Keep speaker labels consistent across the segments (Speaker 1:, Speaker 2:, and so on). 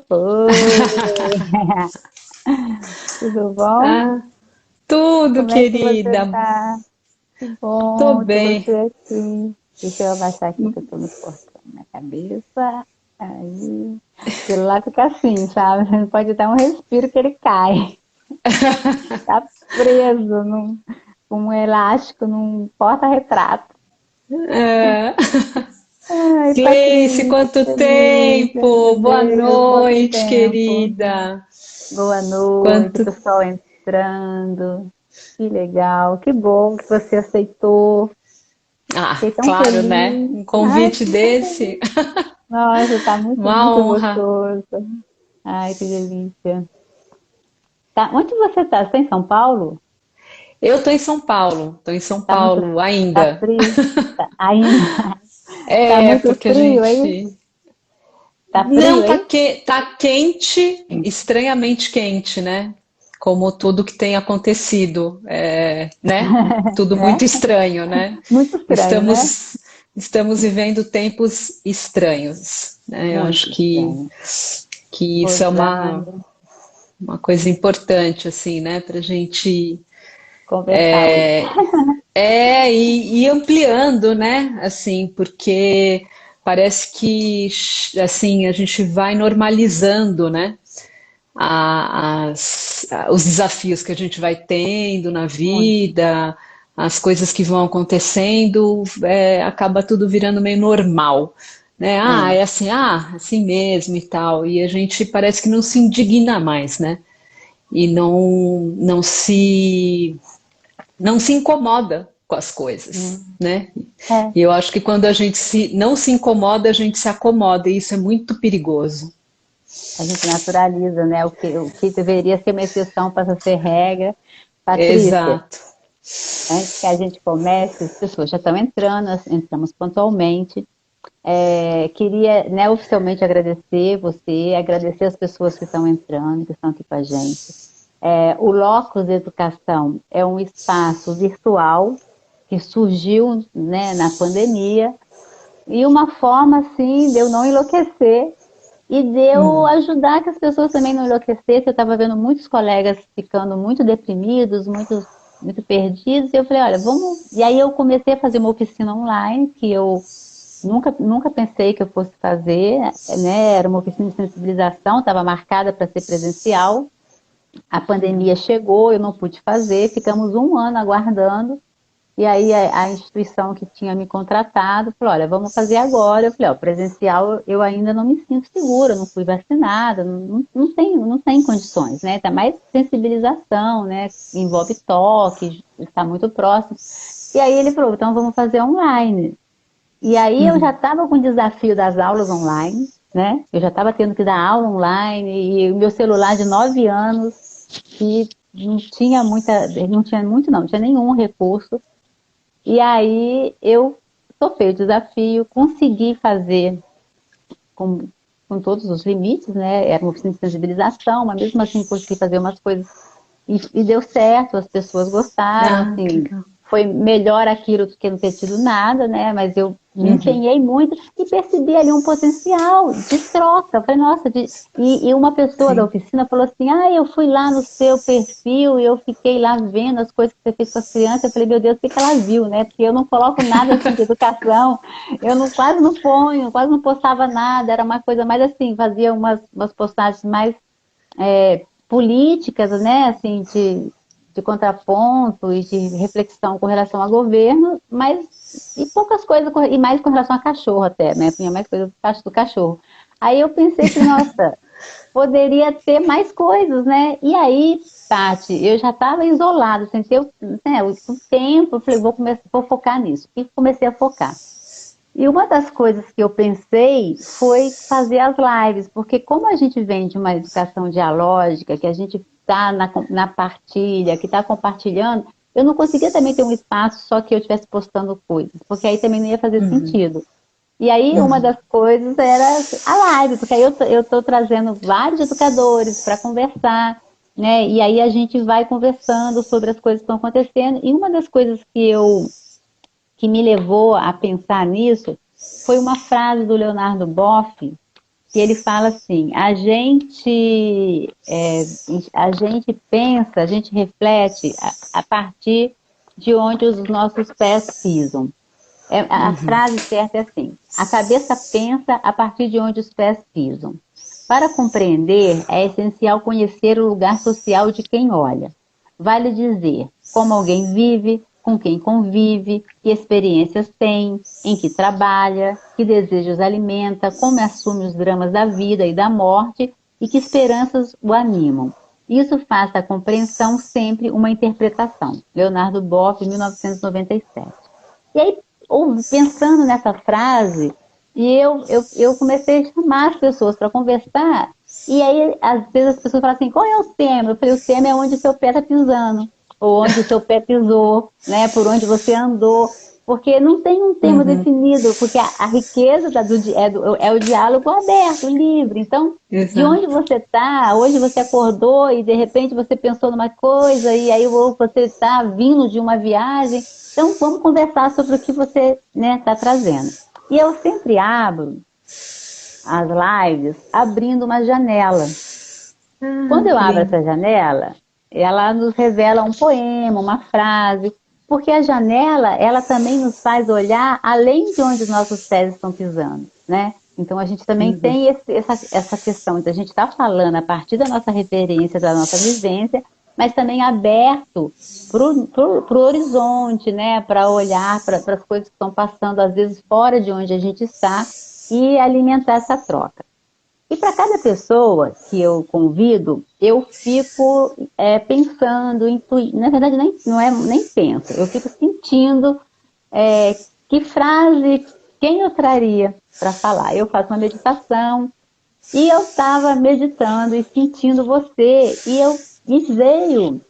Speaker 1: Foi. Tudo bom?
Speaker 2: Ah, tudo,
Speaker 1: Como é que você
Speaker 2: querida.
Speaker 1: tá? Que
Speaker 2: Tô
Speaker 1: bom ter você
Speaker 2: bem.
Speaker 1: aqui. Deixa eu abaixar aqui que eu tô me cortando na cabeça. Aí, o celular fica assim, sabe? Você não pode dar um respiro que ele cai. Tá preso com um elástico num porta-retrato.
Speaker 2: Ah,
Speaker 1: Ai,
Speaker 2: Gleice,
Speaker 1: Patrícia,
Speaker 2: quanto
Speaker 1: Lígia, meu
Speaker 2: tempo! Boa
Speaker 1: Deus, quanto
Speaker 2: noite,
Speaker 1: tempo.
Speaker 2: querida.
Speaker 1: Boa noite,
Speaker 2: Quanto...
Speaker 1: pessoal entrando. Que legal, que bom que você aceitou.
Speaker 2: Ah,
Speaker 1: Fiquei tão
Speaker 2: claro, né?
Speaker 1: feliz.
Speaker 2: Um
Speaker 1: Ai,
Speaker 2: convite
Speaker 1: fiquei tão
Speaker 2: desse,
Speaker 1: feliz. Nossa, tá muito,
Speaker 2: uma
Speaker 1: muito
Speaker 2: honra.
Speaker 1: gostoso. Ai, que delícia. Tá, onde você tá? Você tá em São Paulo?
Speaker 2: Eu tô em São Paulo, tô em São
Speaker 1: Tá muito,
Speaker 2: Paulo
Speaker 1: tá
Speaker 2: ainda.
Speaker 1: frio? Tá, ainda. Tá
Speaker 2: É,
Speaker 1: muito
Speaker 2: porque a
Speaker 1: frio aí?
Speaker 2: gente.
Speaker 1: Tá
Speaker 2: Não,
Speaker 1: frio aí?
Speaker 2: tá quente, estranhamente quente, né? Como tudo que tem acontecido, né? Tudo
Speaker 1: Né?
Speaker 2: muito estranho, né?
Speaker 1: Muito estranho, né?
Speaker 2: Estamos, estamos vivendo tempos estranhos, né? Eu
Speaker 1: Muito
Speaker 2: acho que,
Speaker 1: estranho.
Speaker 2: que isso é
Speaker 1: Rosana,
Speaker 2: uma coisa importante, assim, né? Para a gente
Speaker 1: conversar hoje.
Speaker 2: ir ampliando, né? Assim, porque parece que assim a gente vai normalizando, né? Os desafios que a gente vai tendo na
Speaker 1: Muito.
Speaker 2: vida, as coisas que vão acontecendo, acaba tudo virando meio normal, né? Ah,
Speaker 1: É.
Speaker 2: é assim mesmo e tal. E a gente parece que não se indigna mais, né? E não se incomoda com as coisas,
Speaker 1: Hum.
Speaker 2: né?
Speaker 1: É.
Speaker 2: E eu acho que quando a gente não se incomoda, a gente se acomoda, e isso é muito perigoso.
Speaker 1: A gente naturaliza, né? O que deveria ser uma exceção passa a ser regra. Patrícia,
Speaker 2: Exato.
Speaker 1: antes que a gente comece, as pessoas já estão entrando, nós entramos pontualmente. Queria, né, oficialmente agradecer você, agradecer as pessoas que estão entrando, que estão aqui com a gente. O Locus Educação é um espaço virtual que surgiu, né, na pandemia e uma forma assim de eu não enlouquecer e de eu ajudar que as pessoas também não enlouquecessem. Eu estava vendo muitos colegas ficando muito deprimidos, muito perdidos, e eu falei, olha, vamos. E aí eu comecei a fazer uma oficina online que eu nunca pensei que eu fosse fazer, né? Era uma oficina de sensibilização, estava marcada para ser presencial. A pandemia chegou, eu não pude fazer, ficamos um ano aguardando. E aí a instituição que tinha me contratado falou, olha, vamos fazer agora. Eu falei, ó, presencial eu ainda não me sinto segura, não fui vacinada, não tem condições, né? Tá mais sensibilização, né? Envolve toque, está muito próximo. E aí ele falou, então vamos fazer online. E aí eu já estava com o desafio das aulas online, né? Eu já estava tendo que dar aula online, e o meu celular de 9 anos, que não tinha nenhum recurso. E aí eu topei o desafio, consegui fazer com, com todos os limites, né? Era uma oficina de sensibilização, mas mesmo assim consegui fazer umas coisas e deu certo, as pessoas gostaram,
Speaker 2: Ah, que
Speaker 1: assim,
Speaker 2: legal.
Speaker 1: foi melhor aquilo do que não ter tido nada, né? Mas eu me empenhei muito e percebi ali um potencial de troca. Eu falei, nossa, e uma pessoa da
Speaker 2: Sim.
Speaker 1: oficina falou assim: ah, eu fui lá no seu perfil e eu fiquei lá vendo as coisas que você fez com as crianças. Eu falei, meu Deus, o que que ela viu, né? Porque eu não coloco nada assim de educação, quase não ponho, quase não postava nada, era uma coisa mais assim, fazia umas postagens mais políticas, né, assim, de contraponto e de reflexão com relação ao governo, mas e poucas coisas, e mais com relação a cachorro até, né, tinha mais coisa do cachorro. Aí eu pensei, falei, nossa, poderia ter mais coisas, né, e aí, Tati, eu já estava isolada, sentei o tempo, eu falei, vou focar nisso, e comecei a focar. E uma das coisas que eu pensei foi fazer as lives, porque como a gente vem de uma educação dialógica, que a gente está na partilha, que está compartilhando, eu não conseguia também ter um espaço só que eu estivesse postando coisas, porque aí também não ia fazer sentido. E aí uma das coisas era a live, porque aí eu estou trazendo vários educadores para conversar, né? E aí a gente vai conversando sobre as coisas que estão acontecendo. E uma das coisas que me levou a pensar nisso foi uma frase do Leonardo Boff, que ele fala assim, a gente pensa, a gente reflete a partir de onde os nossos pés pisam. A frase certa é assim, a cabeça pensa a partir de onde os pés pisam. Para compreender, é essencial conhecer o lugar social de quem olha. Vale dizer como alguém vive, com quem convive, que experiências tem, em que trabalha, que desejos alimenta, como assume os dramas da vida e da morte e que esperanças o animam. Isso faz da compreensão sempre uma interpretação. Leonardo Boff, 1997. E aí, pensando nessa frase, eu comecei a chamar as pessoas para conversar, e aí, às vezes, as pessoas falam assim, qual é o tema? Eu falei, o tema é onde o seu pé está pisando, ou onde o seu pé pisou, né, por onde você andou, porque não tem um tema definido, porque a riqueza é o diálogo aberto, livre. Então, de onde
Speaker 2: Exato.
Speaker 1: você está, hoje você acordou e de repente você pensou numa coisa, e aí você está vindo de uma viagem, então vamos conversar sobre o que você está trazendo. E eu sempre abro as lives abrindo uma janela. Quando eu
Speaker 2: Que
Speaker 1: abro
Speaker 2: lindo.
Speaker 1: essa janela, ela nos revela um poema, uma frase, porque a janela, ela também nos faz olhar além de onde os nossos pés estão pisando, né? Então a gente também tem essa questão de a gente estar falando a partir da nossa referência, da nossa vivência, mas também aberto para o horizonte, né? Para olhar para as coisas que estão passando, às vezes fora de onde a gente está, e alimentar essa troca. E para cada pessoa que eu convido, eu fico pensando, na verdade não é nem penso, eu fico sentindo que frase, quem eu traria para falar. Eu faço uma meditação e eu estava meditando e sentindo você, e me veio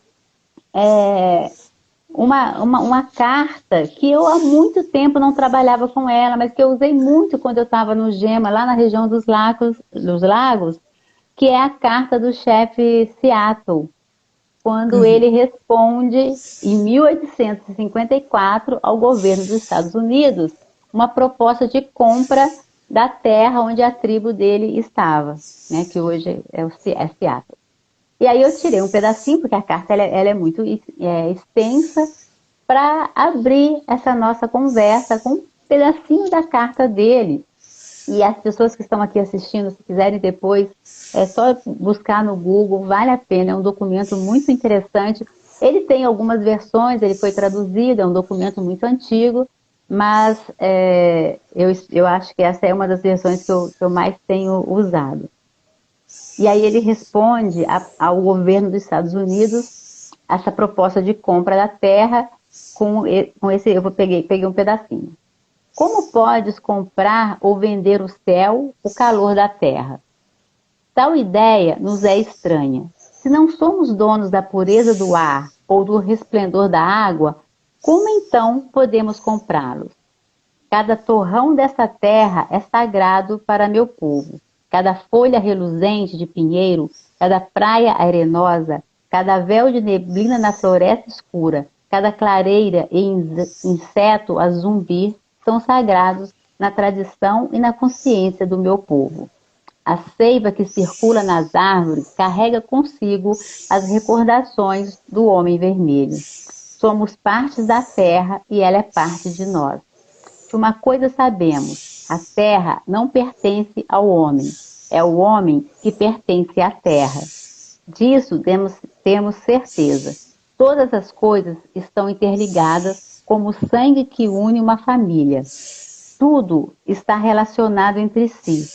Speaker 1: uma carta que eu há muito tempo não trabalhava com ela, mas que eu usei muito quando eu estava no Gema, lá na região dos lagos, que é a carta do chefe Seattle, quando ele responde, em 1854, ao governo dos Estados Unidos, uma proposta de compra da terra onde a tribo dele estava, né, que hoje é Seattle. E aí eu tirei um pedacinho, porque a carta ela é muito extensa, para abrir essa nossa conversa com um pedacinho da carta dele. E as pessoas que estão aqui assistindo, se quiserem depois, é só buscar no Google, vale a pena, é um documento muito interessante. Ele tem algumas versões, ele foi traduzido, é um documento muito antigo, mas eu acho que essa é uma das versões que eu mais tenho usado. E aí ele responde ao governo dos Estados Unidos essa proposta de compra da terra com esse, peguei um pedacinho. Como podes comprar ou vender o céu, o calor da terra? Tal ideia nos é estranha. Se não somos donos da pureza do ar ou do resplendor da água, como então podemos comprá-los? Cada torrão dessa terra é sagrado para meu povo. Cada folha reluzente de pinheiro, cada praia arenosa, cada véu de neblina na floresta escura, cada clareira e inseto a zumbir são sagrados na tradição e na consciência do meu povo. A seiva que circula nas árvores carrega consigo as recordações do homem vermelho. Somos partes da terra e ela é parte de nós. De uma coisa sabemos, a terra não pertence ao homem, é o homem que pertence à terra. Disso temos certeza. Todas as coisas estão interligadas como o sangue que une uma família. Tudo está relacionado entre si.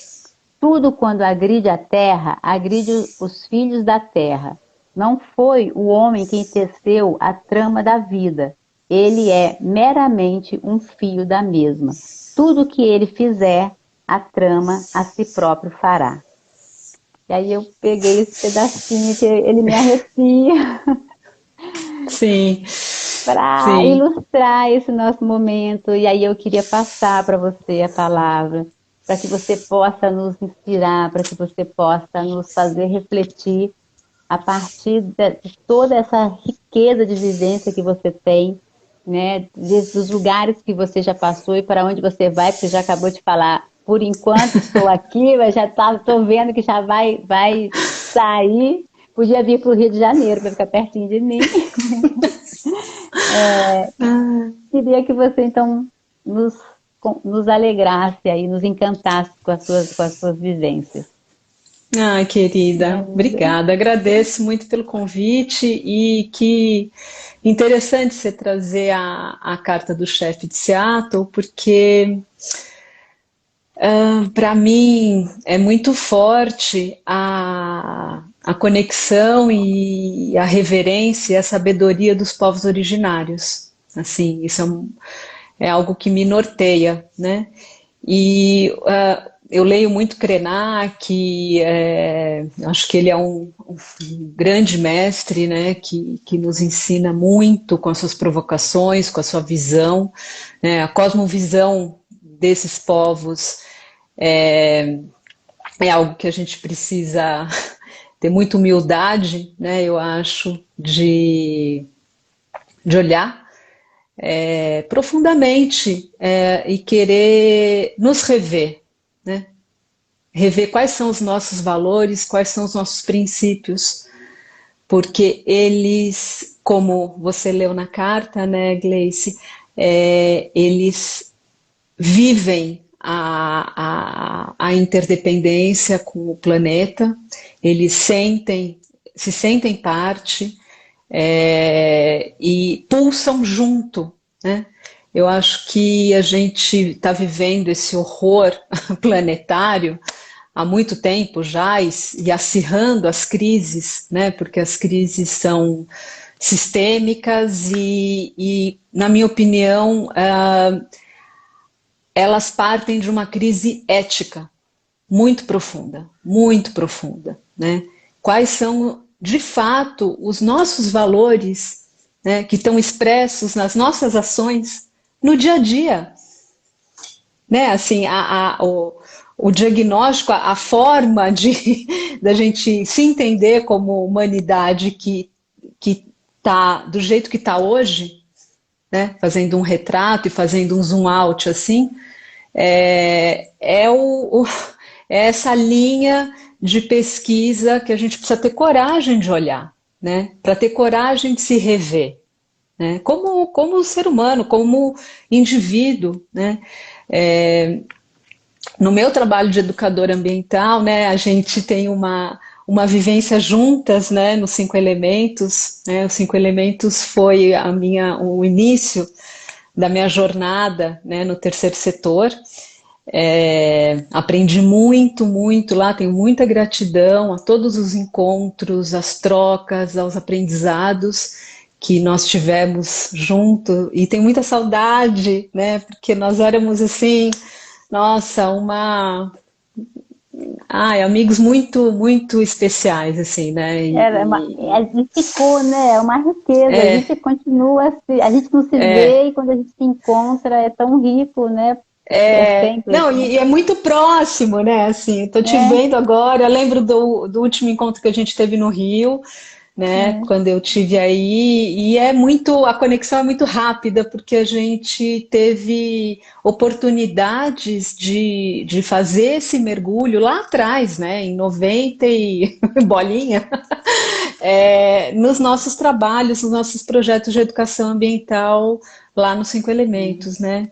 Speaker 1: Tudo, quando agride a terra, agride os filhos da terra. Não foi o homem quem teceu a trama da vida. Ele é meramente um fio da mesma. Tudo que ele fizer, a trama a si próprio fará. E aí eu peguei esse pedacinho que ele me arrepia
Speaker 2: Sim,
Speaker 1: para
Speaker 2: sim.
Speaker 1: ilustrar esse nosso momento. E aí eu queria passar para você a palavra, para que você possa nos inspirar, para que você possa nos fazer refletir a partir de toda essa riqueza de vivência que você tem, né, dos lugares que você já passou e para onde você vai, porque você já acabou de falar por enquanto estou aqui, mas já estou vendo que já vai sair. Podia vir para o Rio de Janeiro para ficar pertinho de mim. Queria que você, então, nos alegrasse aí, nos encantasse com as suas vivências.
Speaker 2: Ai, querida, obrigada. Agradeço muito pelo convite e que interessante você trazer a carta do chefe de Seattle, porque para mim é muito forte a conexão e a reverência e a sabedoria dos povos originários. Assim, isso é algo que me norteia, né? E eu leio muito Krenak, acho que ele é um grande mestre, né, que nos ensina muito com as suas provocações, com a sua visão, né, a cosmovisão desses povos é algo que a gente precisa ter muita humildade, né, eu acho, de olhar profundamente e querer nos rever, né? Rever quais são os nossos valores, quais são os nossos princípios, porque eles, como você leu na carta, né, Gleice, eles vivem a interdependência com o planeta, eles se sentem parte, e pulsam junto, né? Eu acho que a gente está vivendo esse horror planetário há muito tempo já e acirrando as crises, né? Porque as crises são sistêmicas e na minha opinião, elas partem de uma crise ética muito profunda, né? Quais são de fato os nossos valores, né, que estão expressos nas nossas ações no dia a dia, né? Assim, o diagnóstico, a forma da gente se entender como humanidade que está do jeito que está hoje, né? Fazendo um retrato e fazendo um zoom out assim, é essa linha de pesquisa que a gente precisa ter coragem de olhar, né? Para ter coragem de se rever, né? Como ser humano, como indivíduo, né? No meu trabalho de educadora ambiental, né, a gente tem uma vivência juntas, né, nos 5 elementos, né? Os 5 elementos foi o início da minha jornada, né, no terceiro setor. Aprendi muito lá, tenho muita gratidão a todos os encontros, as trocas, aos aprendizados que nós tivemos junto, e tenho muita saudade, né, porque nós éramos assim, nossa, amigos muito especiais, assim, né,
Speaker 1: A gente ficou, né? É uma riqueza, a gente continua, a gente não se vê e quando a gente se encontra é tão rico, né? Sempre.
Speaker 2: Não, e é muito próximo, né? Assim, tô te vendo agora. Eu lembro do último encontro que a gente teve no Rio, né? Quando eu tive aí, e a conexão é muito rápida, porque a gente teve oportunidades de fazer esse mergulho lá atrás, né? Em 90 e bolinha, nos nossos trabalhos, nos nossos projetos de educação ambiental lá nos 5 elementos, né?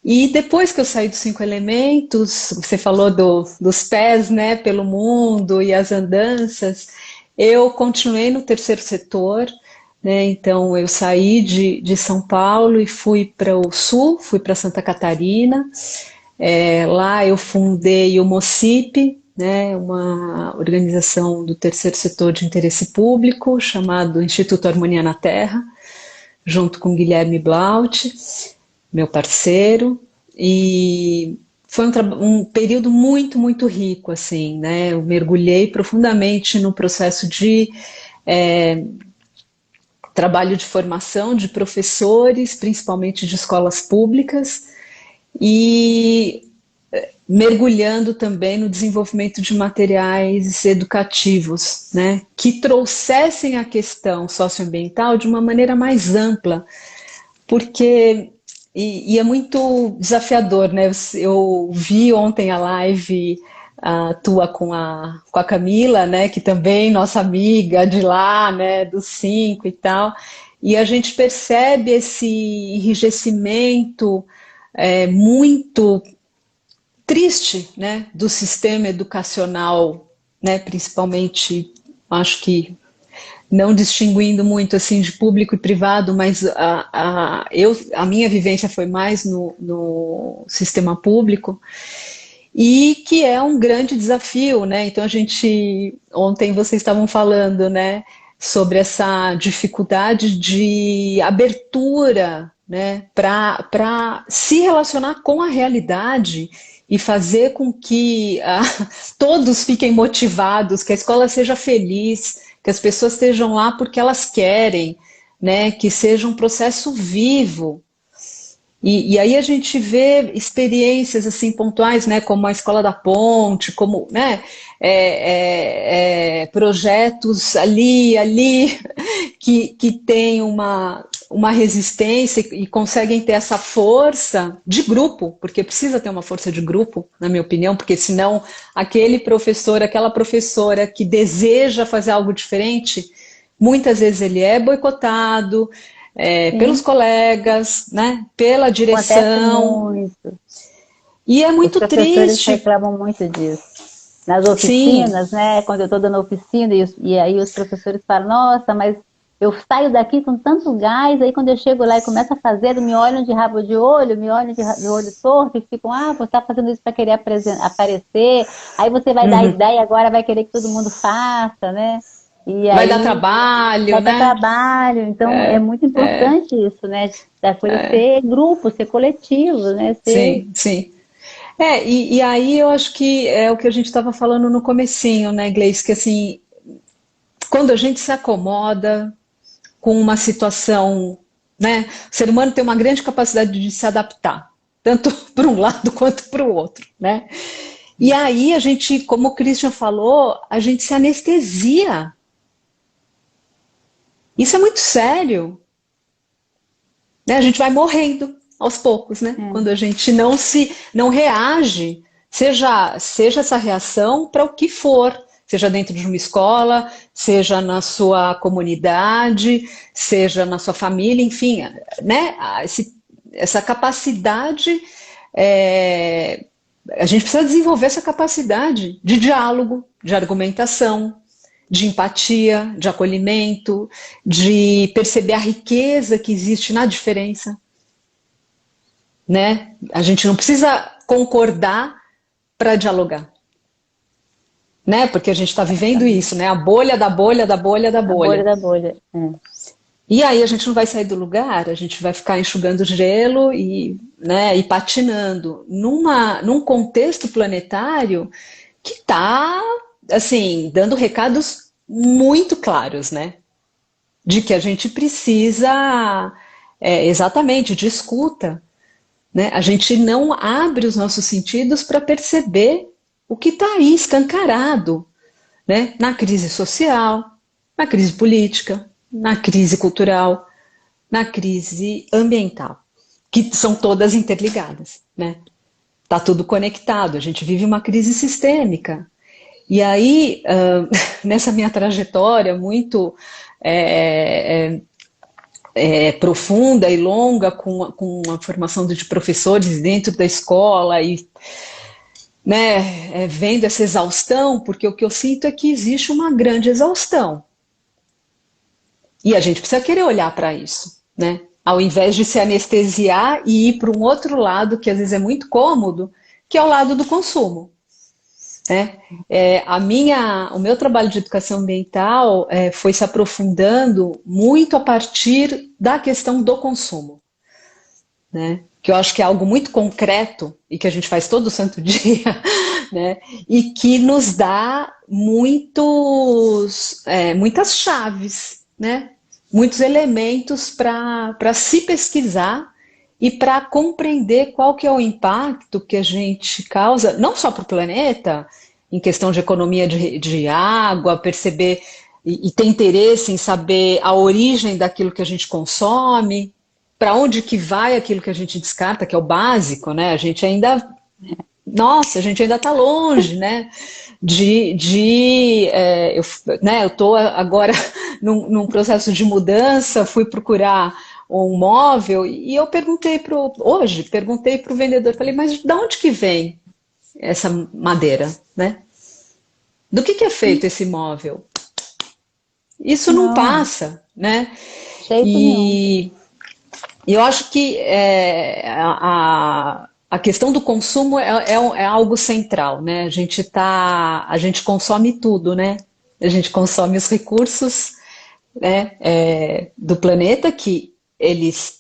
Speaker 2: E depois que eu saí dos 5 elementos, você falou dos pés, né, pelo mundo e as andanças, eu continuei no terceiro setor, né, então eu saí de São Paulo e fui para o sul, fui para Santa Catarina, lá eu fundei o MOCIP, né, uma organização do terceiro setor de interesse público, chamado Instituto Harmonia na Terra, junto com Guilherme Blaut, meu parceiro, e foi um período muito rico, assim, né? Eu mergulhei profundamente no processo de trabalho de formação de professores, principalmente de escolas públicas, e mergulhando também no desenvolvimento de materiais educativos, né? Que trouxessem a questão socioambiental de uma maneira mais ampla, porque e é muito desafiador, né? Eu vi ontem a live tua com a Camila, né? Que também nossa amiga de lá, né? Dos 5 e tal. E a gente percebe esse enrijecimento muito triste, né? Do sistema educacional, né? Principalmente, acho que não distinguindo muito assim de público e privado, mas a minha vivência foi mais no sistema público, e que é um grande desafio, né? Então ontem vocês estavam falando, né, sobre essa dificuldade de abertura, né, para se relacionar com a realidade e fazer com que todos fiquem motivados, que a escola seja feliz, que as pessoas estejam lá porque elas querem, né? Que seja um processo vivo. E aí a gente vê experiências assim pontuais, né? Como a Escola da Ponte, como, né? Projetos ali que têm uma resistência e conseguem ter essa força de grupo, porque precisa ter uma força de grupo, na minha opinião, porque senão aquele professor, aquela professora que deseja fazer algo diferente, muitas vezes ele é boicotado pelos colegas, né, pela
Speaker 1: Acontece
Speaker 2: direção,
Speaker 1: muito.
Speaker 2: e é
Speaker 1: Os
Speaker 2: muito
Speaker 1: professores
Speaker 2: triste.
Speaker 1: reclamam muito disso. Nas
Speaker 2: Sim.
Speaker 1: oficinas, né? Quando eu estou dando oficina, e aí os professores falam, nossa, mas eu saio daqui com tanto gás, aí quando eu chego lá e começo a fazer, me olham de rabo de olho, me olham de olho torto, e ficam, você está fazendo isso para querer aparecer, aí você vai dar ideia agora, vai querer que todo mundo faça, né? E
Speaker 2: Vai
Speaker 1: aí
Speaker 2: dar trabalho,
Speaker 1: vai dar
Speaker 2: né?
Speaker 1: trabalho, então é muito importante isso, né? Da coisa ser grupo, ser coletivo, né?
Speaker 2: Sim, sim. E aí eu acho que é o que a gente estava falando no comecinho, né, Gleice, que assim, quando a gente se acomoda com uma situação, né, o ser humano tem uma grande capacidade de se adaptar, tanto para um lado quanto para o outro, né? E aí a gente, como o Christian falou, a gente se anestesia. Isso é muito sério, né? A gente vai morrendo aos poucos, né? Quando a gente não reage, seja essa reação para o que for, seja dentro de uma escola, seja na sua comunidade, seja na sua família, enfim, né? Essa capacidade, a gente precisa desenvolver essa capacidade de diálogo, de argumentação, de empatia, de acolhimento, de perceber a riqueza que existe na diferença, né? A gente não precisa concordar para dialogar, né? Porque a gente está vivendo isso, né? A bolha da bolha da bolha da
Speaker 1: A bolha
Speaker 2: bolha.
Speaker 1: da bolha.
Speaker 2: E aí a gente não vai sair do lugar, a gente vai ficar enxugando gelo né, e patinando num contexto planetário que está, assim, dando recados muito claros, né? De que a gente precisa, exatamente, de escuta, né? A gente não abre os nossos sentidos para perceber o que está aí escancarado, né? Na crise social, na crise política, na crise cultural, na crise ambiental, que são todas interligadas, né? Tá tudo conectado, a gente vive uma crise sistêmica. E aí, nessa minha trajetória muito profunda e longa, com a formação de professores dentro da escola e, né, vendo essa exaustão, porque o que eu sinto é que existe uma grande exaustão. E a gente precisa querer olhar para isso, né? Ao invés de se anestesiar e ir para um outro lado, que às vezes é muito cômodo, que é o lado do consumo. Né? O meu trabalho de educação ambiental foi se aprofundando muito a partir da questão do consumo, né? Que eu acho que é algo muito concreto e que a gente faz todo santo dia, né? E que nos dá muitas chaves, né? Muitos elementos para se pesquisar e para compreender qual que é o impacto que a gente causa, não só para o planeta, em questão de economia de água, perceber e ter interesse em saber a origem daquilo que a gente consome, para onde que vai aquilo que a gente descarta, que é o básico, né? A gente ainda, nossa, a gente ainda está longe, né? Eu estou agora num processo de mudança, fui procurar um móvel e eu perguntei para o vendedor, falei, mas de onde que vem essa madeira, né? Do que é feito esse móvel? Isso não
Speaker 1: Não,
Speaker 2: passa, né?
Speaker 1: de jeito nenhum.
Speaker 2: E eu acho que a questão do consumo é algo central, né? A gente consome tudo, né? A gente consome os recursos, né, do planeta, que eles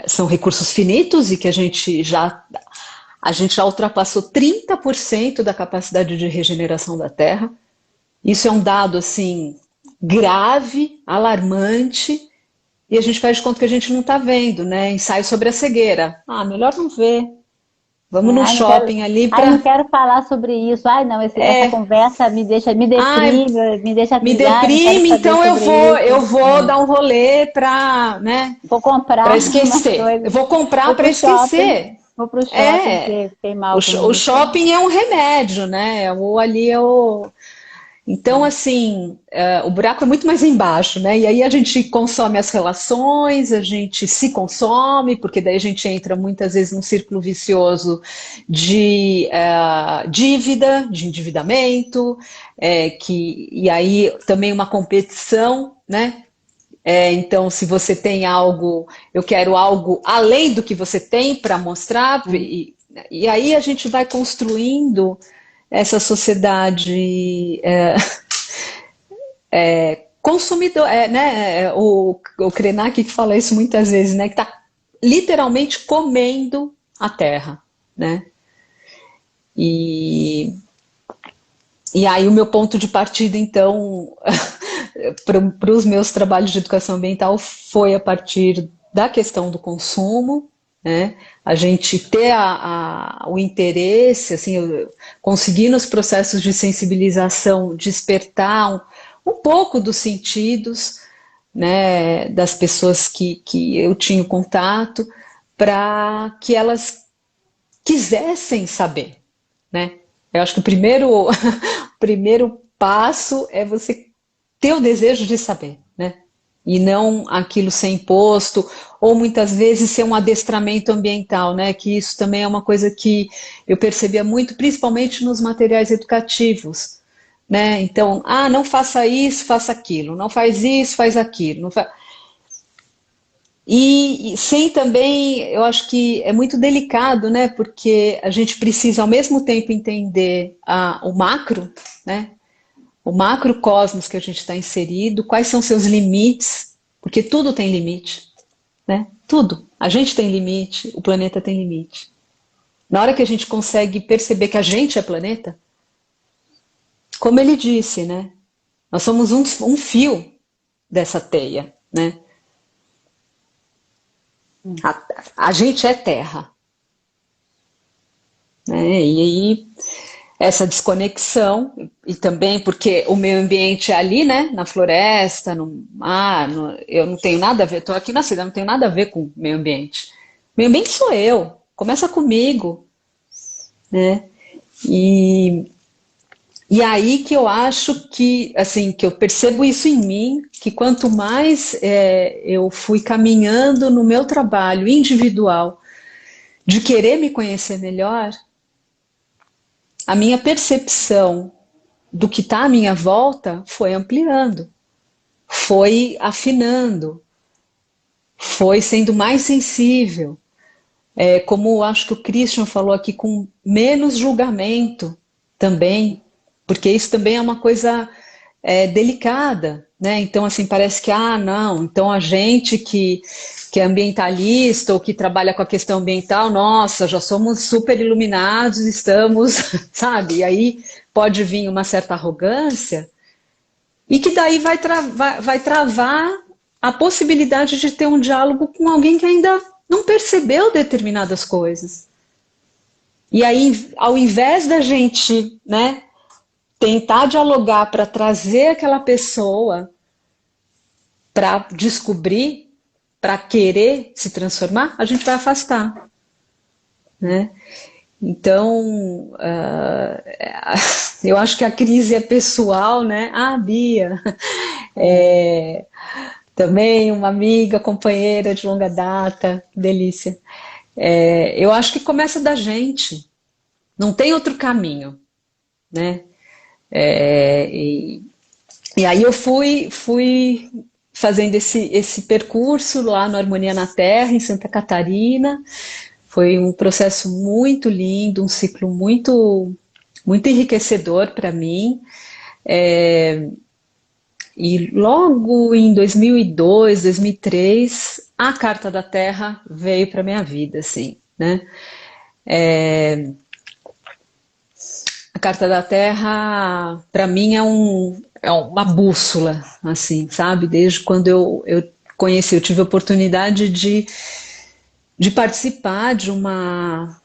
Speaker 2: são recursos finitos e que a gente já ultrapassou 30% da capacidade de regeneração da Terra. Isso é um dado assim grave, alarmante. E a gente faz de conta que a gente não está vendo, né? Ensaio sobre a cegueira. Ah, melhor não ver. Vamos no
Speaker 1: Ai, não quero,
Speaker 2: shopping ali
Speaker 1: ai, não
Speaker 2: para.
Speaker 1: quero falar sobre isso. Ai, não, essa conversa me
Speaker 2: Ai,
Speaker 1: deprime, me deixa
Speaker 2: me
Speaker 1: triste. Ai, não quero
Speaker 2: deprime,
Speaker 1: saber
Speaker 2: então
Speaker 1: sobre
Speaker 2: eu
Speaker 1: isso.
Speaker 2: vou dar um rolê para, né,
Speaker 1: Vou
Speaker 2: para
Speaker 1: comprar umas
Speaker 2: esquecer. Eu
Speaker 1: coisas.
Speaker 2: vou comprar
Speaker 1: Vou
Speaker 2: para
Speaker 1: pro shopping.
Speaker 2: esquecer.
Speaker 1: Vou pro shopping,
Speaker 2: É,
Speaker 1: porque fiquei mal com
Speaker 2: o
Speaker 1: isso.
Speaker 2: shopping é um remédio, né? Ou ali é o. Então, assim, o buraco é muito mais embaixo, né? E aí a gente consome as relações, a gente se consome, porque daí a gente entra muitas vezes num círculo vicioso de dívida, de endividamento, e aí também uma competição, né? Então, se você tem algo, eu quero algo além do que você tem para mostrar, e aí a gente vai construindo essa sociedade consumidor, né? O Krenak que fala isso muitas vezes, né? Que está literalmente comendo a terra, né? E, e aí o meu ponto de partida, então, para os meus trabalhos de educação ambiental foi a partir da questão do consumo, né? A gente ter o interesse, assim, conseguir nos processos de sensibilização despertar um pouco dos sentidos, né, das pessoas que eu tinha contato, para que elas quisessem saber, né? Eu acho que o primeiro, o primeiro passo é você ter o desejo de saber, né? E não aquilo ser imposto, ou muitas vezes ser um adestramento ambiental, né? Que isso também é uma coisa que eu percebia muito, principalmente nos materiais educativos, né? Então, não faça isso, faça aquilo, não faz isso, faz aquilo. Não fa... E sem também, eu acho que é muito delicado, né? Porque a gente precisa ao mesmo tempo entender o macro, né? O macrocosmos que a gente está inserido, quais são seus limites, porque tudo tem limite, né? Tudo. A gente tem limite, o planeta tem limite. Na hora que a gente consegue perceber que a gente é planeta, como ele disse, né? Nós somos um fio dessa teia, né? A gente é terra, né? E aí essa desconexão, e também porque o meio ambiente é ali, né, na floresta, no mar, eu não tenho nada a ver, estou aqui na cidade, não tenho nada a ver com o meio ambiente. O meio ambiente sou eu, começa comigo, né? E, e aí que eu acho que, assim, que eu percebo isso em mim, que quanto mais eu fui caminhando no meu trabalho individual, de querer me conhecer melhor, a minha percepção do que está à minha volta foi ampliando, foi afinando, foi sendo mais sensível. Como acho que o Christian falou aqui, com menos julgamento também, porque isso também é uma coisa delicada, né? Então, assim, parece que, não, então a gente que é ambientalista ou que trabalha com a questão ambiental, nossa, já somos super iluminados, estamos, sabe? E aí pode vir uma certa arrogância e que daí vai travar a possibilidade de ter um diálogo com alguém que ainda não percebeu determinadas coisas. E aí, ao invés da gente, né, tentar dialogar para trazer aquela pessoa para descobrir, para querer se transformar, a gente vai afastar, né? Então, eu acho que a crise é pessoal, né? Ah, Bia, também uma amiga, companheira de longa data, delícia. Eu acho que começa da gente, não tem outro caminho, né? E aí eu fui fazendo esse percurso lá no Harmonia na Terra, em Santa Catarina. Foi um processo muito lindo, um ciclo muito enriquecedor para mim. E logo em 2002, 2003, a Carta da Terra veio para minha vida, assim, né? A Carta da Terra, para mim, é uma bússola, assim, sabe? Desde quando eu conheci, eu tive a oportunidade de participar de uma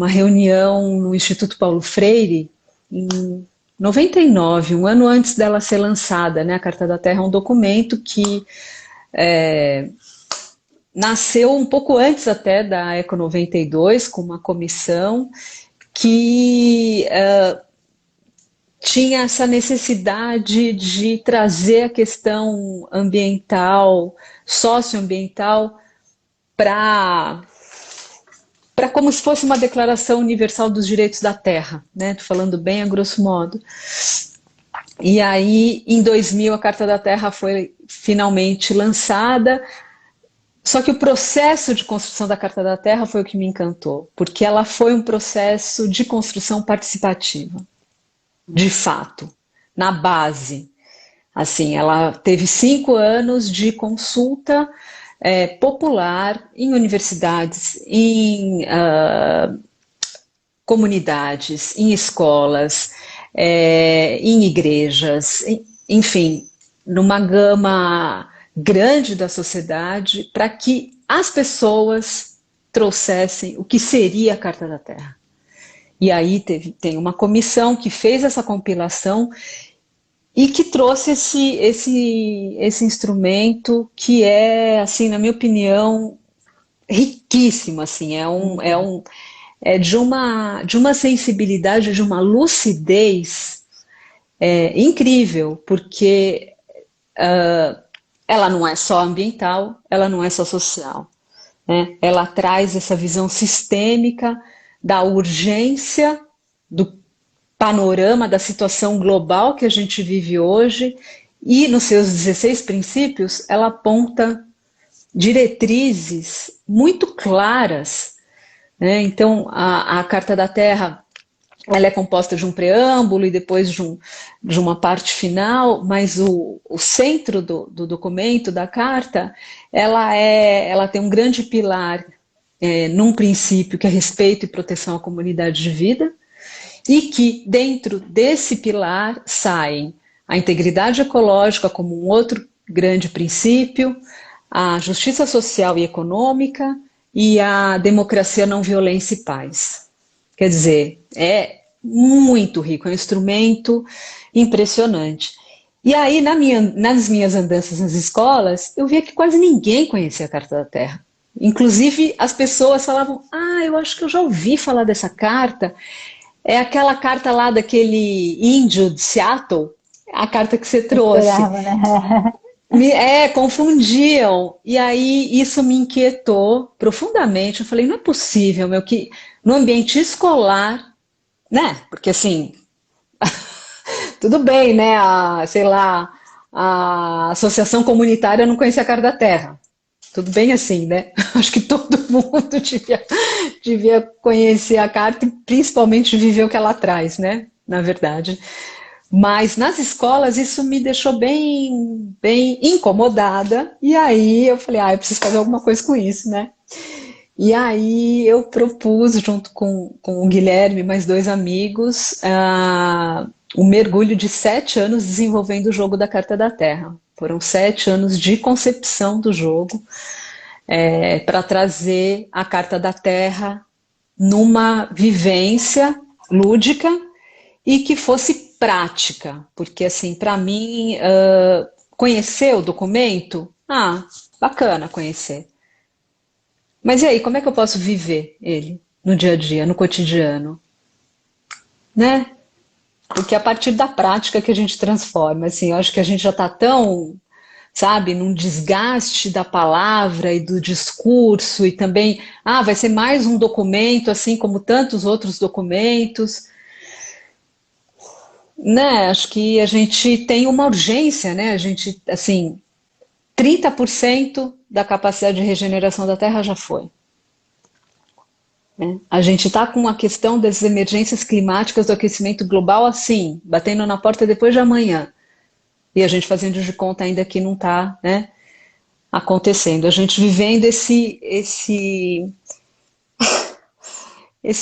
Speaker 2: reunião no Instituto Paulo Freire em 99, um ano antes dela ser lançada, né? A Carta da Terra é um documento que nasceu um pouco antes até da Eco 92, com uma comissão que tinha essa necessidade de trazer a questão ambiental, socioambiental, para como se fosse uma declaração universal dos direitos da terra, né? Tô falando bem a grosso modo. E aí, em 2000, a Carta da Terra foi finalmente lançada, só que o processo de construção da Carta da Terra foi o que me encantou, porque ela foi um processo de construção participativa, de fato, na base. Assim, ela teve 5 anos de consulta popular em universidades, em comunidades, em escolas, em igrejas, enfim, numa gama grande da sociedade, para que as pessoas trouxessem o que seria a Carta da Terra. E aí tem uma comissão que fez essa compilação e que trouxe esse instrumento que é, assim, na minha opinião, riquíssimo, assim, é de uma sensibilidade, de uma lucidez incrível, porque ela não é só ambiental, ela não é só social, né? Ela traz essa visão sistêmica da urgência, do panorama da situação global que a gente vive hoje, e nos seus 16 princípios ela aponta diretrizes muito claras, né? Então a Carta da Terra, ela é composta de um preâmbulo e depois de uma parte final, mas o centro do documento, da carta, ela tem um grande pilar num princípio que é respeito e proteção à comunidade de vida, e que dentro desse pilar saem a integridade ecológica como um outro grande princípio, a justiça social e econômica e a democracia, não violência e paz. Quer dizer, é muito rico, é um instrumento impressionante. E aí, nas minhas andanças nas escolas, eu via que quase ninguém conhecia a Carta da Terra. Inclusive, as pessoas falavam, eu acho que eu já ouvi falar dessa carta. É aquela carta lá daquele índio de Seattle, a carta que você trouxe.
Speaker 1: Esperava, né?
Speaker 2: Confundiam. E aí isso me inquietou profundamente. Eu falei, não é possível, meu, que no ambiente escolar, né? Porque assim, tudo bem, né? Sei lá, a associação comunitária não conhecia a Carta da Terra. Tudo bem assim, né? Acho que todo mundo devia conhecer a carta e principalmente viver o que ela traz, né? Na verdade. Mas nas escolas isso me deixou bem, bem incomodada. E aí eu falei, eu preciso fazer alguma coisa com isso, né? E aí eu propus, junto com o Guilherme e mais 2 amigos, um mergulho de 7 anos desenvolvendo o jogo da Carta da Terra. Foram 7 anos de concepção do jogo para trazer a Carta da Terra numa vivência lúdica e que fosse prática. Porque, assim, para mim, conhecer o documento, bacana conhecer. Mas e aí, como é que eu posso viver ele no dia a dia, no cotidiano? Né? Porque é a partir da prática que a gente transforma, assim, eu acho que a gente já está tão, sabe, num desgaste da palavra e do discurso e também, vai ser mais um documento, assim como tantos outros documentos, né? Acho que a gente tem uma urgência, né? A gente, assim, 30% da capacidade de regeneração da Terra já foi. Né? A gente está com a questão das emergências climáticas do aquecimento global assim, batendo na porta depois de amanhã. E a gente fazendo de conta ainda que não está, né, acontecendo. A gente vivendo esse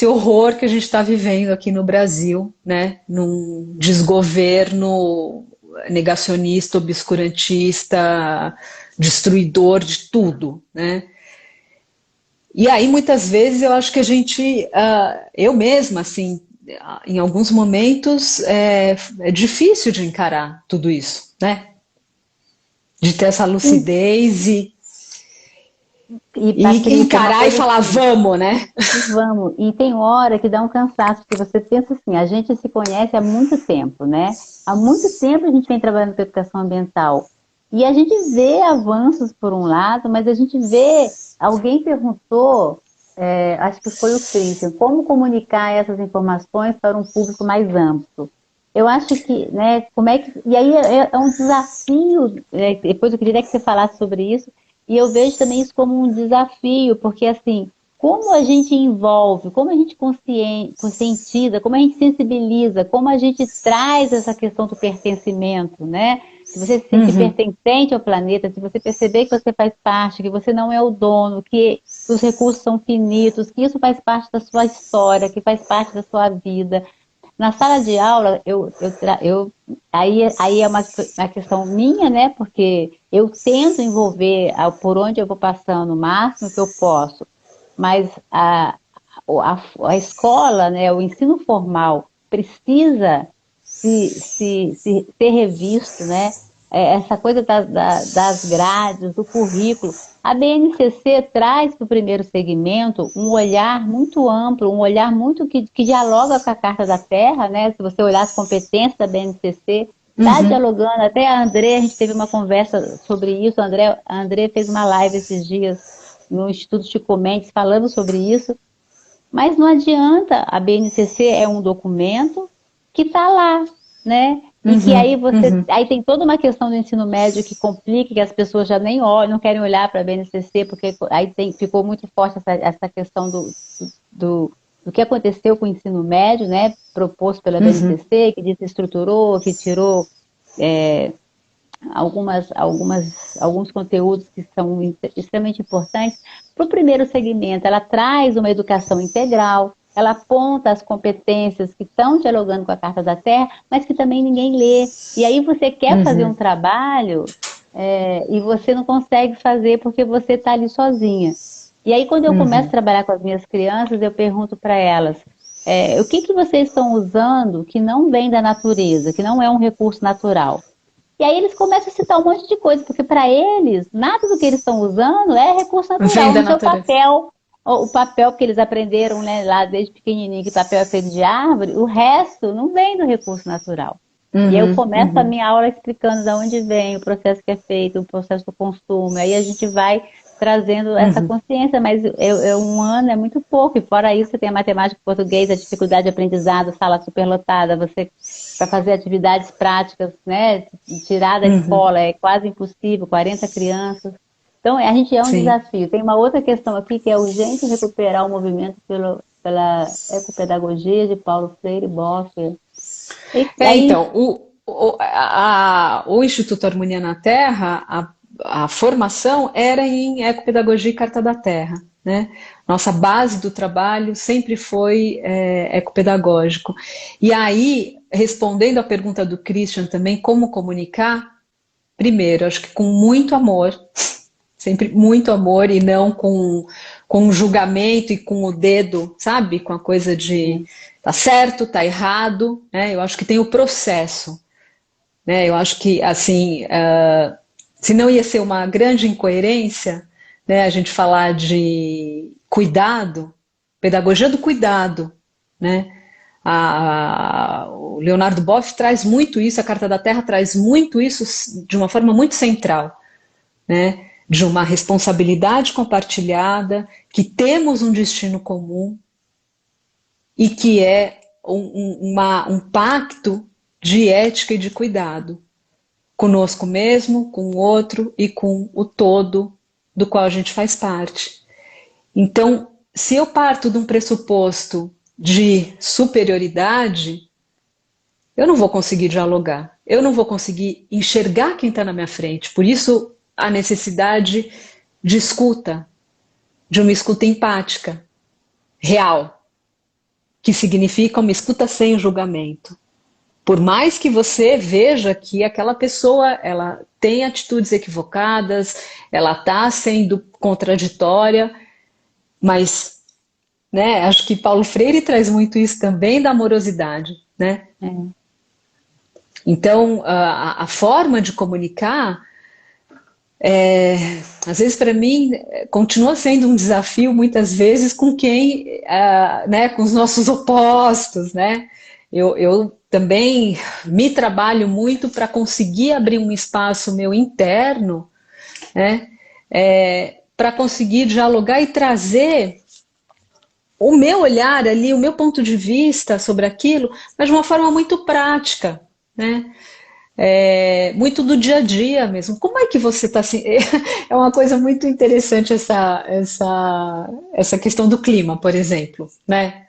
Speaker 2: horror que a gente está vivendo aqui no Brasil, né, num desgoverno negacionista, obscurantista, destruidor de tudo, né? E aí, muitas vezes, eu acho que a gente, eu mesma, assim, em alguns momentos, é difícil de encarar tudo isso, né? De ter essa lucidez e
Speaker 1: Patrícia, uma
Speaker 2: encarar e
Speaker 1: coisa
Speaker 2: falar,
Speaker 1: assim,
Speaker 2: vamos, né?
Speaker 1: vamos. E tem hora que dá um cansaço, porque você pensa assim, a gente se conhece há muito tempo, né? Há muito tempo a gente vem trabalhando com educação ambiental. E a gente vê avanços por um lado, mas a gente vê, alguém perguntou, acho que foi o Christian, como comunicar essas informações para um público mais amplo. Eu acho que, né, como é que. E aí é um desafio, depois eu queria que você falasse sobre isso, e eu vejo também isso como um desafio, porque assim, como a gente envolve, como a gente conscientiza, como a gente sensibiliza, como a gente traz essa questão do pertencimento, né? Se você se sentir
Speaker 2: Uhum.
Speaker 1: pertencente ao planeta, se você perceber que você faz parte, que você não é o dono, que os recursos são finitos, que isso faz parte da sua história, que faz parte da sua vida. Na sala de aula, aí é uma questão minha, né? Porque eu tento envolver por onde eu vou passando o máximo que eu posso, mas a escola, né, o ensino formal precisa ser revisto, né? Essa coisa das grades, do currículo. A BNCC traz para o primeiro segmento um olhar muito amplo, um olhar muito que dialoga com a Carta da Terra, né? Se você olhar as competências da BNCC, está
Speaker 2: Uhum.
Speaker 1: dialogando. Até a André, a gente teve uma conversa sobre isso. A André fez uma live esses dias no Instituto Chico Mendes falando sobre isso. Mas não adianta, a BNCC é um documento que está lá, né? E que
Speaker 2: Uhum. Uhum.
Speaker 1: aí tem toda uma questão do ensino médio que complica, que as pessoas já nem olham, não querem olhar para a BNCC, porque aí ficou muito forte essa questão do que aconteceu com o ensino médio, né? Proposto pela
Speaker 2: Uhum.
Speaker 1: BNCC, que desestruturou, que tirou alguns conteúdos que são extremamente importantes. Para o primeiro segmento, ela traz uma educação integral, ela aponta as competências que estão dialogando com a Carta da Terra, mas que também ninguém lê. E aí você quer fazer um
Speaker 2: Uhum.
Speaker 1: trabalho e você não consegue fazer porque você está ali sozinha. E aí quando eu começo a
Speaker 2: Uhum.
Speaker 1: trabalhar com as minhas crianças, eu pergunto para elas, o que vocês estão usando que não vem da natureza, que não é um recurso natural? E aí eles começam a citar um monte de coisa, porque para eles, nada do que eles estão usando é recurso natural,
Speaker 2: Vem
Speaker 1: a
Speaker 2: da
Speaker 1: não ser
Speaker 2: natureza.
Speaker 1: o papel que eles aprenderam, né, lá desde pequenininho, que papel é feito de árvore, o resto não vem do recurso natural. E aí eu
Speaker 2: Uhum.
Speaker 1: começo a
Speaker 2: Uhum.
Speaker 1: minha aula explicando de onde vem, o processo que é feito, o processo do consumo, aí a gente vai trazendo essa
Speaker 2: Uhum.
Speaker 1: consciência, mas um ano é muito pouco, e fora isso você tem a matemática, o português, a dificuldade de aprendizado, sala superlotada, você para fazer atividades práticas, né? Tirar da
Speaker 2: Uhum.
Speaker 1: escola é quase impossível, 40 crianças. Então, a gente é um
Speaker 2: Sim.
Speaker 1: desafio. Tem uma outra questão aqui que é urgente recuperar o movimento pela ecopedagogia de Paulo Freire e Bosser. E aí,
Speaker 2: Então, o Instituto Harmonia na Terra, a formação era em ecopedagogia e Carta da Terra, né? Nossa base do trabalho sempre foi ecopedagógico. E aí, respondendo à pergunta do Christian também, como comunicar, primeiro, acho que com muito amor, sempre muito amor e não com julgamento e com o dedo, sabe? Com a coisa de tá certo, tá errado, né? Eu acho que tem o processo, né? Eu acho que, assim, senão ia ser uma grande incoerência, né, a gente falar de cuidado, pedagogia do cuidado, né? O Leonardo Boff traz muito isso, a Carta da Terra traz muito isso de uma forma muito central, né? De uma responsabilidade compartilhada, que temos um destino comum e que é um pacto de ética e de cuidado conosco mesmo, com o outro e com o todo do qual a gente faz parte. Então, se eu parto de um pressuposto de superioridade, eu não vou conseguir dialogar, eu não vou conseguir enxergar quem está na minha frente. Por isso, a necessidade de escuta, de uma escuta empática, real, que significa uma escuta sem julgamento. Por mais que você veja que aquela pessoa ela tem atitudes equivocadas, ela está sendo contraditória, mas, né, acho que Paulo Freire traz muito isso também da amorosidade, né? Então, a forma de comunicar, às vezes para mim, continua sendo um desafio, muitas vezes, com quem, né, com os nossos opostos, né? Eu também me trabalho muito para conseguir abrir um espaço meu interno, né, para conseguir dialogar e trazer o meu olhar ali, o meu ponto de vista sobre aquilo, mas de uma forma muito prática, né? Muito do dia a dia mesmo. Como é que você está assim? É uma coisa muito interessante essa questão do clima, por exemplo, né?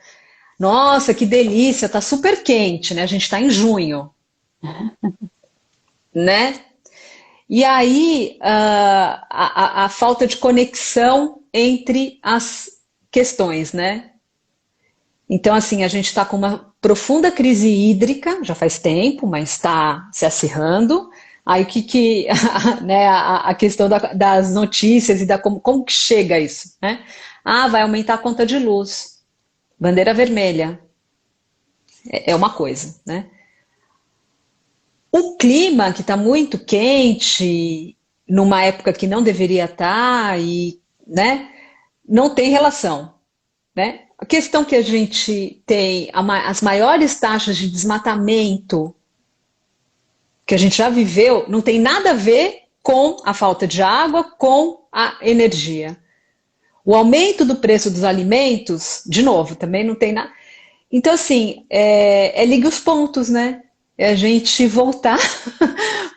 Speaker 2: Nossa, que delícia, tá super quente, né? A gente está em junho, né? E aí a falta de conexão entre as questões, né? Então, assim, a gente está com uma profunda crise hídrica, já faz tempo, mas está se acirrando. Aí né, a questão das notícias e como que chega isso, né? Ah, vai aumentar a conta de luz. Bandeira vermelha. É uma coisa, né? O clima que está muito quente, numa época que não deveria estar, e, né, não tem relação, né? A questão que a gente tem as maiores taxas de desmatamento que a gente já viveu não tem nada a ver com a falta de água, com a energia. O aumento do preço dos alimentos, de novo, também não tem nada. Então, assim, liga os pontos, né? É a gente voltar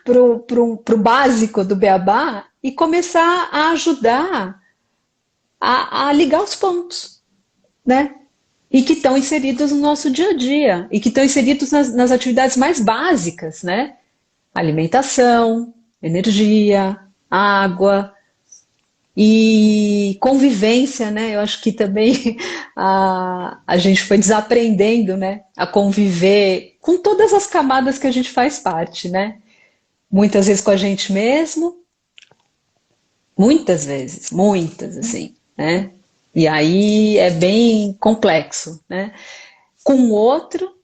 Speaker 2: pro básico do beabá e começar a ajudar a ligar os pontos, né? E que estão inseridos no nosso dia a dia, e que estão inseridos nas atividades mais básicas, né? Alimentação, energia, água e convivência, né? Eu acho que também a gente foi desaprendendo, né? A conviver com todas as camadas que a gente faz parte, né? Muitas vezes com a gente mesmo, muitas, assim, né? E aí é bem complexo, né? Com o outro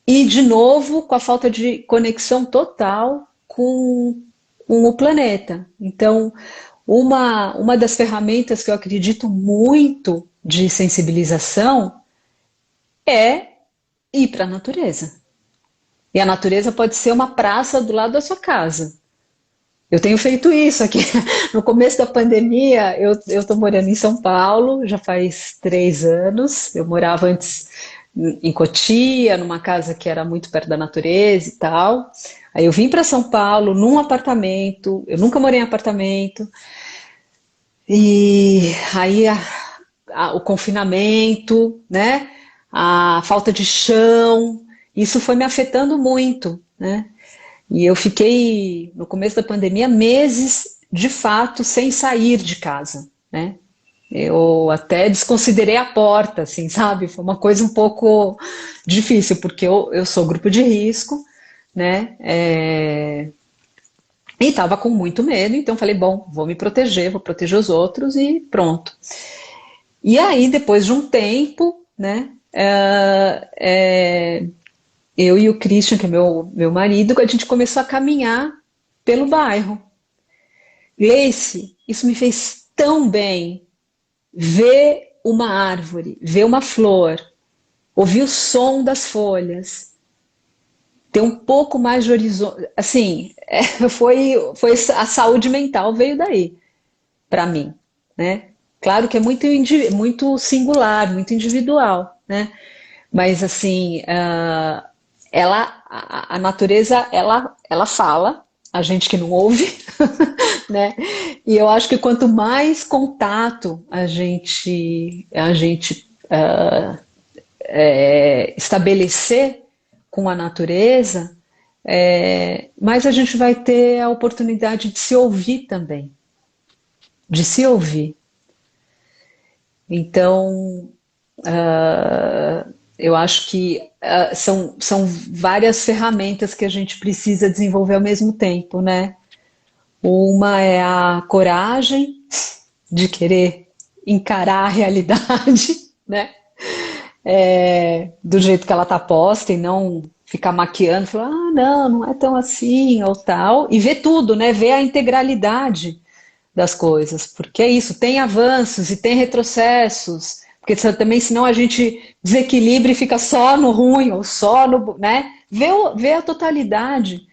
Speaker 2: e, de novo, com a falta de conexão total com o planeta. Então, uma das ferramentas que eu acredito muito de sensibilização é ir para a natureza. E a natureza pode ser uma praça do lado da sua casa. Eu tenho feito isso aqui. No começo da pandemia, eu estou morando em São Paulo, já faz 3 anos. Eu morava antes em Cotia, numa casa que era muito perto da natureza e tal. Aí eu vim para São Paulo num apartamento, eu nunca morei em apartamento. E aí o confinamento, né? A falta de chão, isso foi me afetando muito, né? E eu fiquei, no começo da pandemia, meses, de fato, sem sair de casa, né? Eu até desconsiderei a porta, assim, sabe? Foi uma coisa um pouco difícil, porque eu sou grupo de risco, né? E estava com muito medo, então falei, bom, vou me proteger, vou proteger os outros e pronto. E aí, depois de um tempo, né? Eu e o Christian, que é meu marido, a gente começou a caminhar pelo bairro. Gleice, isso me fez tão bem. Ver uma árvore, ver uma flor, ouvir o som das folhas, ter um pouco mais de horizonte. Assim, foi a saúde mental veio daí, para mim, né? Claro que é muito singular, muito individual, né? Mas assim, a natureza, ela fala, a gente que não ouve, né? E eu acho que quanto mais contato estabelecer com a natureza, mais a gente vai ter a oportunidade de se ouvir também, de se ouvir. Então, eu acho que são várias ferramentas que a gente precisa desenvolver ao mesmo tempo, né? Uma é a coragem de querer encarar a realidade, né? Do jeito que ela está posta e não ficar maquiando, falar, não é tão assim ou tal, e ver tudo, né? Ver a integralidade das coisas, porque é isso, tem avanços e tem retrocessos, porque também senão a gente desequilibra e fica só no ruim ou só no, né? Ver a totalidade.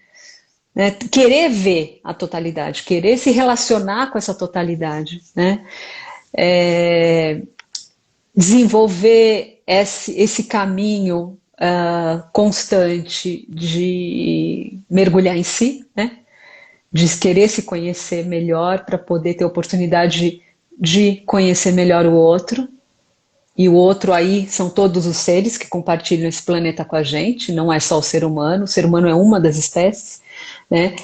Speaker 2: Né? Querer ver a totalidade, querer se relacionar com essa totalidade, né? Desenvolver esse caminho constante de mergulhar em si, né? De querer se conhecer melhor para poder ter oportunidade de conhecer melhor o outro. E o outro aí são todos os seres que compartilham esse planeta com a gente, não é só o ser humano é uma das espécies, né?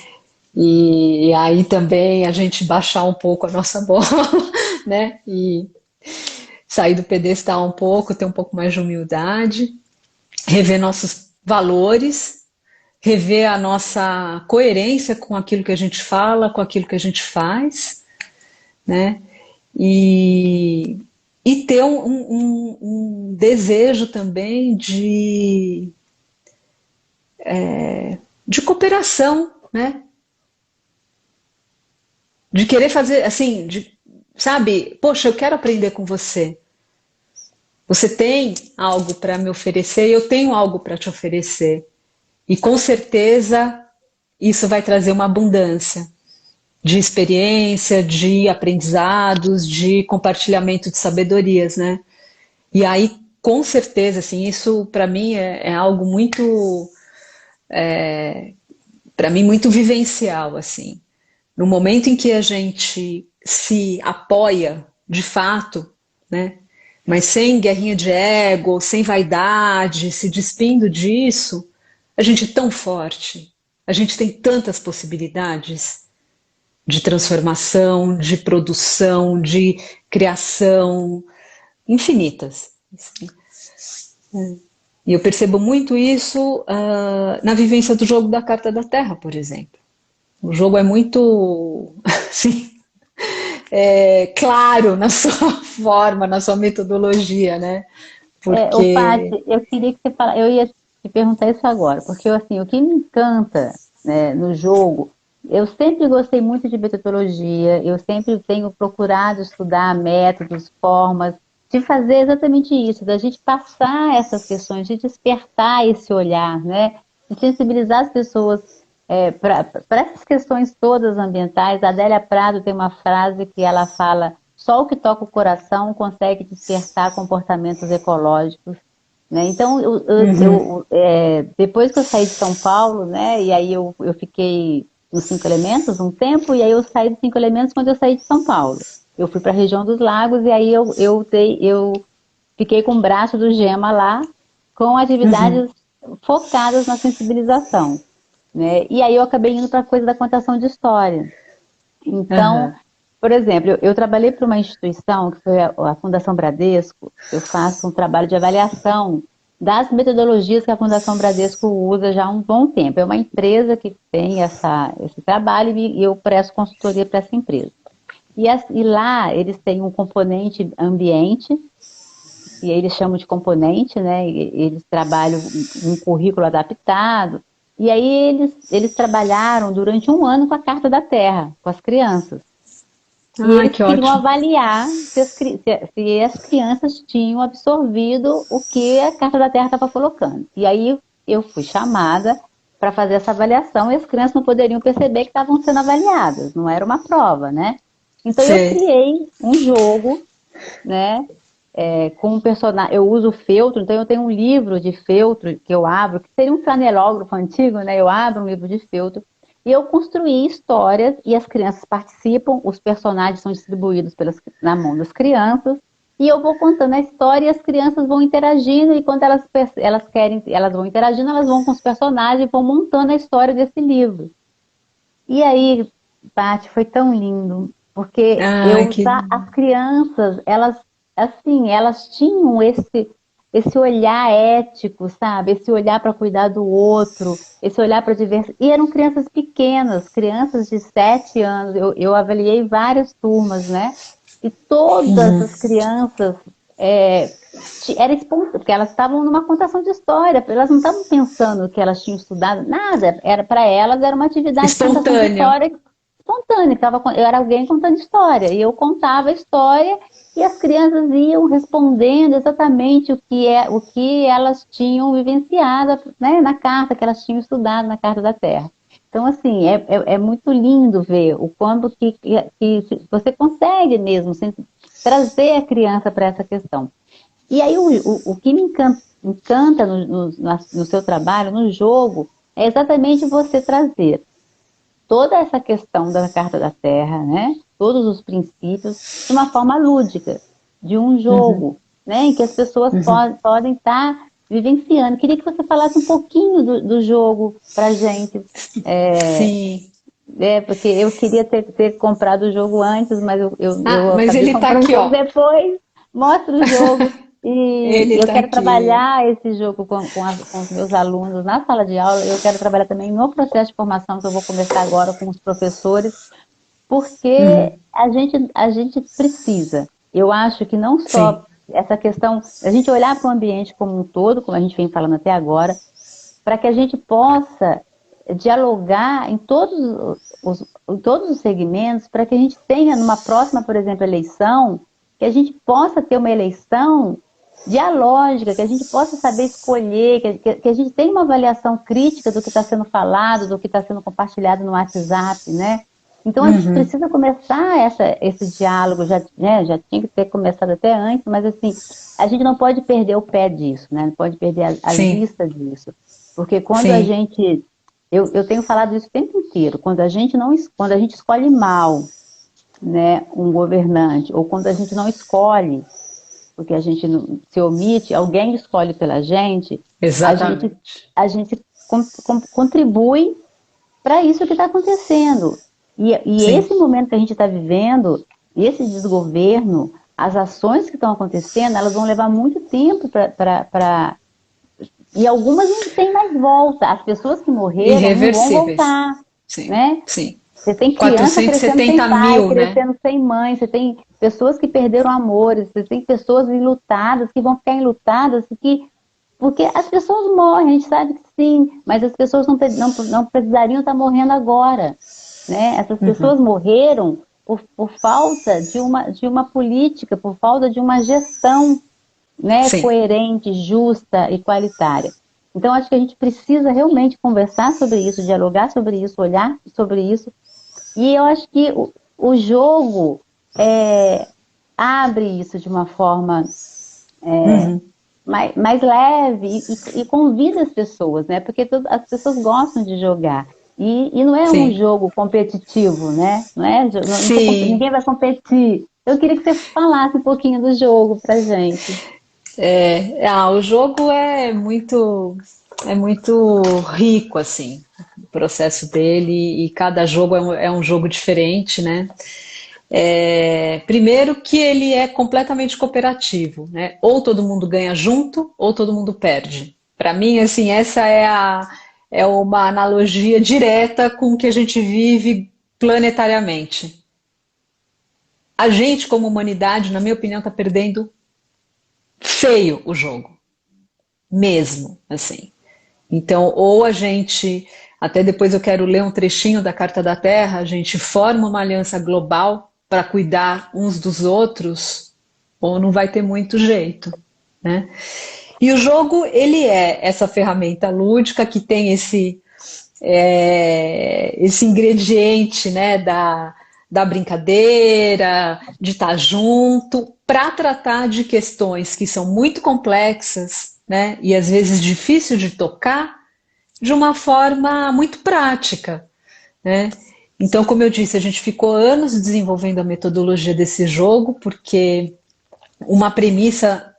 Speaker 2: E aí também a gente baixar um pouco a nossa bola, né? E sair do pedestal um pouco, ter um pouco mais de humildade, rever nossos valores, rever a nossa coerência com aquilo que a gente fala, com aquilo que a gente faz, né? E ter um desejo também de cooperação, né? De querer fazer, assim, sabe? Poxa, eu quero aprender com você. Você tem algo para me oferecer e eu tenho algo para te oferecer. E com certeza isso vai trazer uma abundância de experiência, de aprendizados, de compartilhamento de sabedorias, né? E aí, com certeza, assim, isso para mim é algo muito, para mim, muito vivencial, assim. No momento em que a gente se apoia, de fato, né? Mas sem guerrinha de ego, sem vaidade, se despindo disso, a gente é tão forte, a gente tem tantas possibilidades de transformação, de produção, de criação, infinitas. E eu percebo muito isso na vivência do jogo da Carta da Terra, por exemplo. O jogo é muito assim, claro na sua forma, na sua metodologia, né?
Speaker 1: Ô,
Speaker 2: Porque...
Speaker 1: Paty, eu queria que você falasse, eu ia te perguntar isso agora, porque assim, o que me encanta, né, no jogo, eu sempre gostei muito de metodologia, eu sempre tenho procurado estudar métodos, formas, de fazer exatamente isso, da gente passar essas questões, de despertar esse olhar, né, de sensibilizar as pessoas para essas questões todas ambientais. A Adélia Prado tem uma frase que ela fala: só o que toca o coração consegue despertar comportamentos ecológicos, né? Então, depois que eu saí de São Paulo, né, e aí eu fiquei nos Cinco Elementos um tempo, e aí eu saí dos Cinco Elementos quando eu saí de São Paulo. Eu fui para a região dos lagos, e aí eu fiquei com o braço do Gema lá, com atividades focadas na sensibilização, né? E aí eu acabei indo para a coisa da contação de história. Então, por exemplo, eu trabalhei para uma instituição, que foi a Fundação Bradesco. Eu faço um trabalho de avaliação das metodologias que a Fundação Bradesco usa já há um bom tempo. É uma empresa que tem esse trabalho e eu presto consultoria para essa empresa. E lá eles têm um componente ambiente, e aí eles chamam de componente, né? Eles trabalham um currículo adaptado. E aí eles trabalharam durante um ano com a Carta da Terra, com as crianças. E
Speaker 2: Ai,
Speaker 1: eles
Speaker 2: que
Speaker 1: queriam
Speaker 2: ótimo.
Speaker 1: avaliar se as crianças tinham absorvido o que a Carta da Terra estava colocando. E aí eu fui chamada para fazer essa avaliação e as crianças não poderiam perceber que estavam sendo avaliadas, não era uma prova, né? Então eu
Speaker 2: Sei.
Speaker 1: criei um jogo, né? Com um personagem, eu uso feltro, então eu tenho um livro de feltro que eu abro, que seria um flanelógrafo antigo, né? Eu abro um livro de feltro e eu construí histórias e as crianças participam, os personagens são distribuídos na mão das crianças e eu vou contando a história e as crianças vão interagindo e quando elas querem, elas vão interagindo, elas vão com os personagens e vão montando a história desse livro. E aí, Paty, foi tão lindo, porque
Speaker 2: Ai, que...
Speaker 1: as crianças, elas, assim, elas tinham esse olhar ético, sabe? Esse olhar para cuidar do outro, esse olhar para divertir. E eram crianças pequenas, crianças de 7 anos. Eu avaliei várias turmas, né? E todas
Speaker 2: Uhum.
Speaker 1: as crianças era espontâneo, porque elas estavam numa contação de história, elas não estavam pensando que elas tinham estudado nada, era para elas era uma atividade de contação de
Speaker 2: Espontâneo.
Speaker 1: história espontânea, eu era alguém contando história, e eu contava a história e as crianças iam respondendo exatamente o que elas tinham vivenciado, né, na carta que elas tinham estudado na Carta da Terra. Então, assim, é muito lindo ver o quanto que você consegue mesmo assim, trazer a criança para essa questão. E aí o que me encanta no seu trabalho, no jogo, é exatamente você trazer toda essa questão da Carta da Terra, né? Todos os princípios, de uma forma lúdica, de um
Speaker 2: Uhum.
Speaker 1: jogo, né? Em que as pessoas
Speaker 2: Uhum.
Speaker 1: podem estar vivenciando. Queria que você falasse um pouquinho do jogo para a gente.
Speaker 2: Sim.
Speaker 1: Porque eu queria ter comprado o jogo antes, mas
Speaker 2: Ah,
Speaker 1: eu
Speaker 2: mas
Speaker 1: acabei
Speaker 2: ele tá
Speaker 1: comprando o
Speaker 2: aqui,
Speaker 1: jogo
Speaker 2: ó.
Speaker 1: depois. Mostra o jogo. E
Speaker 2: Ele
Speaker 1: eu
Speaker 2: tá
Speaker 1: quero
Speaker 2: aqui.
Speaker 1: trabalhar esse jogo com os meus alunos na sala de aula. Eu quero trabalhar também no processo de formação que eu vou começar agora com os professores, porque
Speaker 2: Uhum.
Speaker 1: a gente precisa. Eu acho que não
Speaker 2: Sim.
Speaker 1: só essa questão, a gente olhar para o ambiente como um todo, como a gente vem falando até agora, para que a gente possa dialogar em todos os segmentos, para que a gente tenha numa próxima, por exemplo, eleição, que a gente possa ter uma eleição dialógica, que a gente possa saber escolher, que a gente tenha uma avaliação crítica do que está sendo falado, do que está sendo compartilhado no WhatsApp, né? Então a gente
Speaker 2: Uhum.
Speaker 1: precisa começar esse diálogo, já tinha que ter começado até antes, mas assim, a gente não pode perder o pé disso, né? Não pode perder a
Speaker 2: Sim.
Speaker 1: vista disso. Porque quando a
Speaker 2: Sim.
Speaker 1: gente, eu tenho falado isso o tempo inteiro, quando a gente não, quando a gente escolhe mal, né, um governante, ou quando a gente não escolhe, porque a gente se omite, alguém escolhe pela gente, a gente,
Speaker 2: Exatamente.
Speaker 1: a gente contribui para isso que está acontecendo. E
Speaker 2: Sim.
Speaker 1: esse momento que a gente está vivendo, esse desgoverno, as ações que estão acontecendo, elas vão levar muito tempo para e algumas não tem mais volta. As pessoas que morreram não vão
Speaker 2: Irreversíveis.
Speaker 1: voltar,
Speaker 2: Sim.
Speaker 1: né?
Speaker 2: Sim.
Speaker 1: Você tem criança
Speaker 2: Quatrocentos e
Speaker 1: crescendo sem
Speaker 2: setenta
Speaker 1: pai,
Speaker 2: mil, né?
Speaker 1: crescendo sem mãe, você tem pessoas que perderam amores, você tem pessoas enlutadas, que vão ficar enlutadas, porque as pessoas morrem, a gente sabe que sim, mas as pessoas não precisariam estar morrendo agora, né? Essas
Speaker 2: Uhum.
Speaker 1: pessoas morreram por falta de uma política, por falta de uma gestão, né,
Speaker 2: Sim.
Speaker 1: coerente, justa e qualitária. Então, acho que a gente precisa realmente conversar sobre isso, dialogar sobre isso, olhar sobre isso. E eu acho que o jogo abre isso de uma forma
Speaker 2: Uhum.
Speaker 1: mais leve e convida as pessoas, né? Porque as pessoas gostam de jogar. E não é um
Speaker 2: Sim.
Speaker 1: jogo competitivo, né? Não é,
Speaker 2: Sim.
Speaker 1: ninguém vai competir. Eu queria que você falasse um pouquinho do jogo pra gente.
Speaker 2: O jogo é muito rico, assim, o processo dele, e cada jogo é um jogo diferente, né? Primeiro que ele é completamente cooperativo, né? Ou todo mundo ganha junto, ou todo mundo perde. Para mim, assim, essa é uma analogia direta com o que a gente vive planetariamente. A gente, como humanidade, na minha opinião, está perdendo feio o jogo, mesmo, assim. Então, ou a gente, até depois eu quero ler um trechinho da Carta da Terra, a gente forma uma aliança global para cuidar uns dos outros, ou não vai ter muito jeito, né? E o jogo, ele é essa ferramenta lúdica que tem esse ingrediente, né, da brincadeira, de estar junto, para tratar de questões que são muito complexas, né, e às vezes difícil de tocar, de uma forma muito prática, né? Então, como eu disse, a gente ficou anos desenvolvendo a metodologia desse jogo, porque uma premissa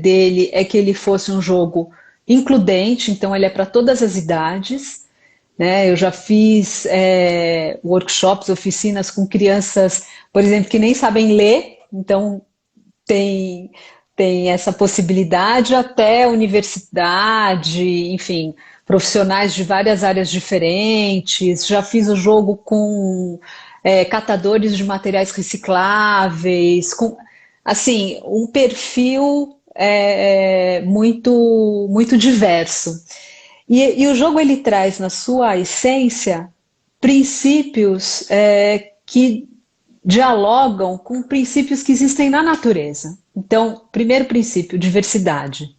Speaker 2: dele é que ele fosse um jogo includente, então ele é para todas as idades, né? Eu já fiz workshops, oficinas com crianças, por exemplo, que nem sabem ler, então tem, tem essa possibilidade até universidade, enfim, profissionais de várias áreas diferentes. Já fiz o jogo com catadores de materiais recicláveis, com assim, um perfil muito diverso. E o jogo ele traz na sua essência princípios que dialogam com princípios que existem na natureza. Então, primeiro princípio, diversidade,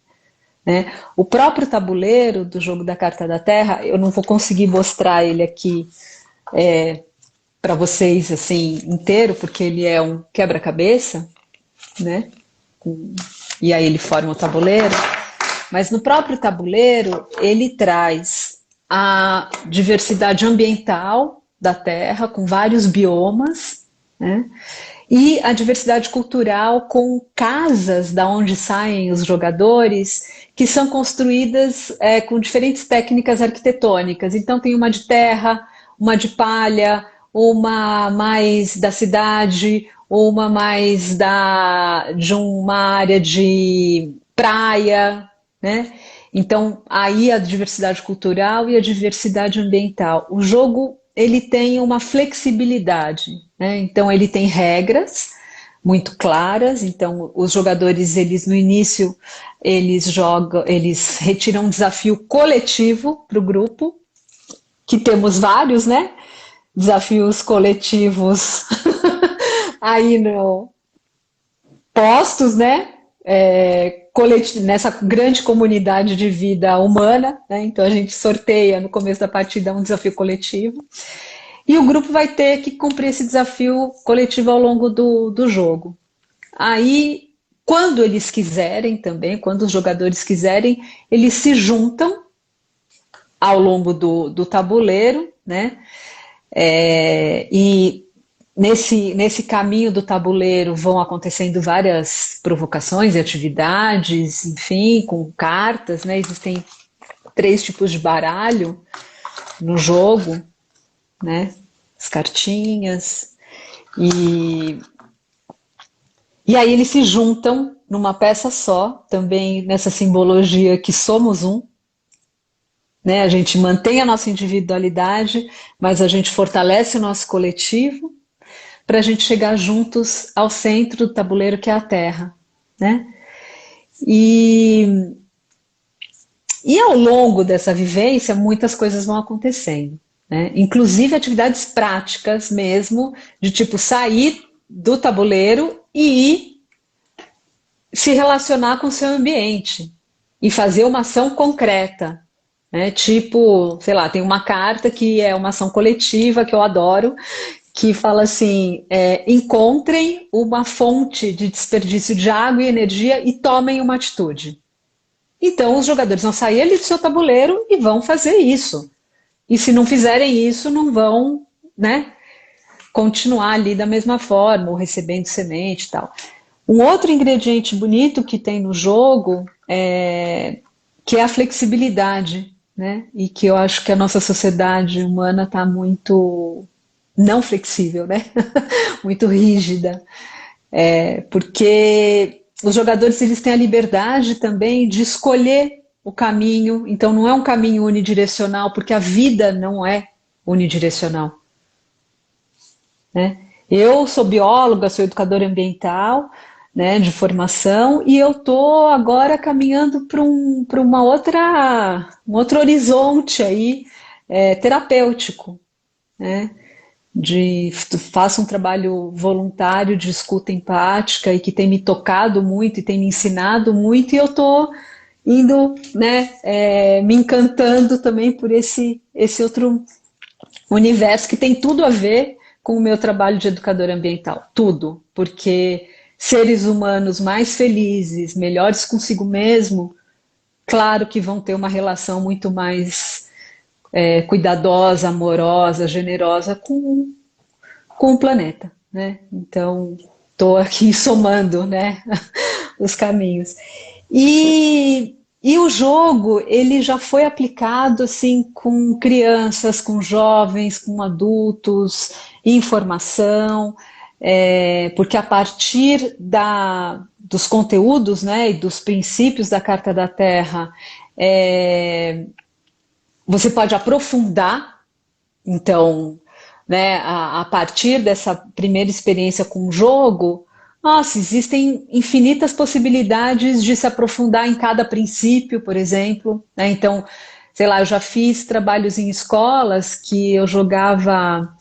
Speaker 2: né? O próprio tabuleiro do jogo da Carta da Terra, eu não vou conseguir mostrar ele aqui para vocês assim inteiro, porque ele é um quebra-cabeça, né? E aí ele forma o tabuleiro. Mas no próprio tabuleiro, ele traz a diversidade ambiental da Terra, com vários biomas, né? E a diversidade cultural com casas da onde saem os jogadores, que são construídas com diferentes técnicas arquitetônicas. Então tem uma de terra, uma de palha, uma mais da cidade, uma mais de uma área de praia, né? Então, aí a diversidade cultural e a diversidade ambiental. O jogo, ele tem uma flexibilidade, né? Então, ele tem regras muito claras. Então, os jogadores, eles no início, eles retiram um desafio coletivo para o grupo, que temos vários, né? Desafios coletivos aí postos, né? Nessa grande comunidade de vida humana, né? Então a gente sorteia no começo da partida um desafio coletivo e o grupo vai ter que cumprir esse desafio coletivo ao longo do jogo. Aí, quando eles quiserem também, quando os jogadores quiserem, eles se juntam ao longo do tabuleiro, né? E nesse caminho do tabuleiro vão acontecendo várias provocações e atividades, enfim, com cartas, né? Existem 3 tipos de baralho no jogo, né? As cartinhas. E aí eles se juntam numa peça só, também nessa simbologia que somos um, né? A gente mantém a nossa individualidade, mas a gente fortalece o nosso coletivo para a gente chegar juntos ao centro do tabuleiro, que é a Terra, né? E ao longo dessa vivência, muitas coisas vão acontecendo, né? Inclusive atividades práticas mesmo, de tipo sair do tabuleiro e ir se relacionar com o seu ambiente e fazer uma ação concreta, né? Tipo, sei lá, tem uma carta que é uma ação coletiva que eu adoro, que fala assim, encontrem uma fonte de desperdício de água e energia e tomem uma atitude. Então os jogadores vão sair ali do seu tabuleiro e vão fazer isso. E se não fizerem isso, não vão, né, continuar ali da mesma forma, ou recebendo semente e tal. Um outro ingrediente bonito que tem no jogo que é a flexibilidade, né? E que eu acho que a nossa sociedade humana está muito não flexível, né? Muito rígida, porque os jogadores eles têm a liberdade também de escolher o caminho, então não é um caminho unidirecional, porque a vida não é unidirecional, né? Eu sou bióloga, sou educadora ambiental, né, de formação, e eu estou agora caminhando para um outro horizonte aí, terapêutico, né? Faço um trabalho voluntário de escuta empática e que tem me tocado muito e tem me ensinado muito, e eu estou indo, né, me encantando também por esse outro universo que tem tudo a ver com o meu trabalho de educadora ambiental. Tudo, porque seres humanos mais felizes, melhores consigo mesmo, claro que vão ter uma relação muito mais cuidadosa, amorosa, generosa com o planeta, né? Então, estou aqui somando, né, os caminhos. E o jogo, ele já foi aplicado assim com crianças, com jovens, com adultos, em formação, porque a partir dos conteúdos, né, e dos princípios da Carta da Terra, você pode aprofundar, então, né, a partir dessa primeira experiência com o jogo, nossa, existem infinitas possibilidades de se aprofundar em cada princípio, por exemplo, né? Então, sei lá, eu já fiz trabalhos em escolas que eu jogava,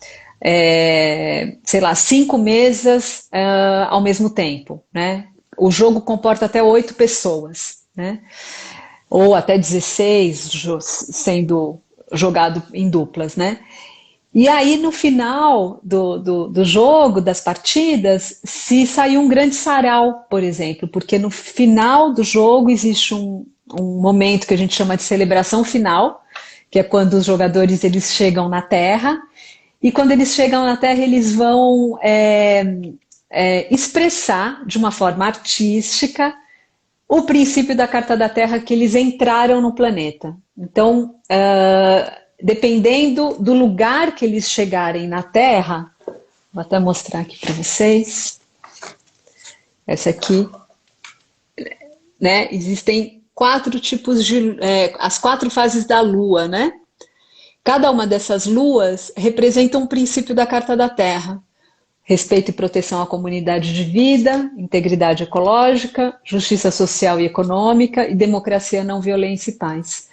Speaker 2: sei lá, 5 mesas ao mesmo tempo, né? O jogo comporta até 8 pessoas, né? Ou até 16 sendo jogado em duplas, né? E aí, no final do jogo, das partidas, se saiu um grande sarau, por exemplo, porque no final do jogo existe um momento que a gente chama de celebração final, que é quando os jogadores eles chegam na Terra, e quando eles chegam na Terra, eles vão expressar de uma forma artística o princípio da Carta da Terra que eles entraram no planeta. Então, dependendo do lugar que eles chegarem na Terra, vou até mostrar aqui para vocês, essa aqui, né? Existem 4 tipos as 4 fases da Lua, né? Cada uma dessas luas representa um princípio da Carta da Terra. Respeito e proteção à comunidade de vida, integridade ecológica, justiça social e econômica e democracia, não violência e paz.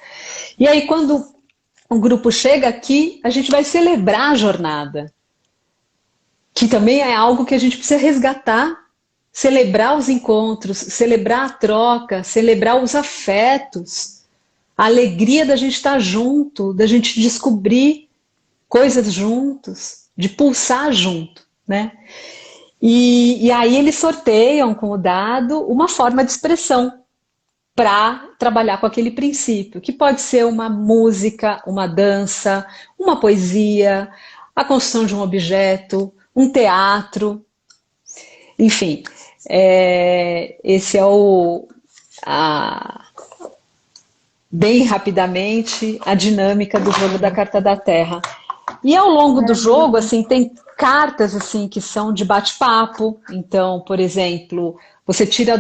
Speaker 2: E aí, quando um grupo chega aqui, a gente vai celebrar a jornada, que também é algo que a gente precisa resgatar, celebrar os encontros, celebrar a troca, celebrar os afetos, a alegria da gente estar junto, da gente descobrir coisas juntos, de pulsar junto, né? E aí eles sorteiam com o dado uma forma de expressão para trabalhar com aquele princípio, que pode ser uma música, uma dança, uma poesia, a construção de um objeto, um teatro, enfim, esse é bem rapidamente a dinâmica do jogo da Carta da Terra. E ao longo do jogo, assim, tem cartas assim que são de bate-papo. Então, por exemplo, você tira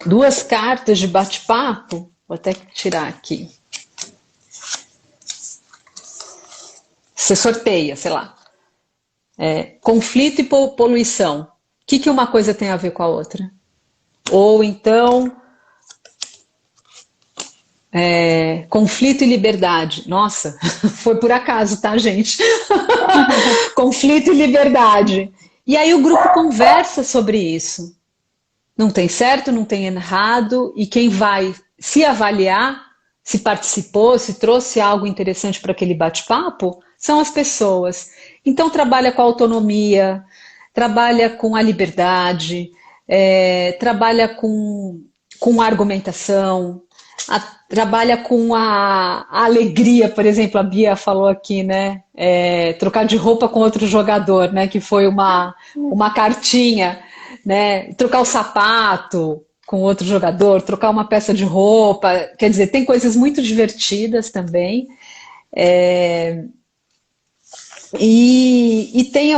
Speaker 2: duas cartas de bate-papo. Vou até tirar aqui. Você sorteia, sei lá. Conflito e poluição. O que uma coisa tem a ver com a outra? Ou então, conflito e liberdade. Nossa, foi por acaso, tá, gente? Conflito e liberdade. E aí o grupo conversa sobre isso. Não tem certo, não tem errado, e quem vai se avaliar, se participou, se trouxe algo interessante para aquele bate-papo, são as pessoas. Então trabalha com a autonomia, trabalha com a liberdade, trabalha com a argumentação, trabalha com a alegria, por exemplo, a Bia falou aqui, né? Trocar de roupa com outro jogador, né? Que foi uma cartinha, né? Trocar o sapato com outro jogador, trocar uma peça de roupa, quer dizer, tem coisas muito divertidas também. E tem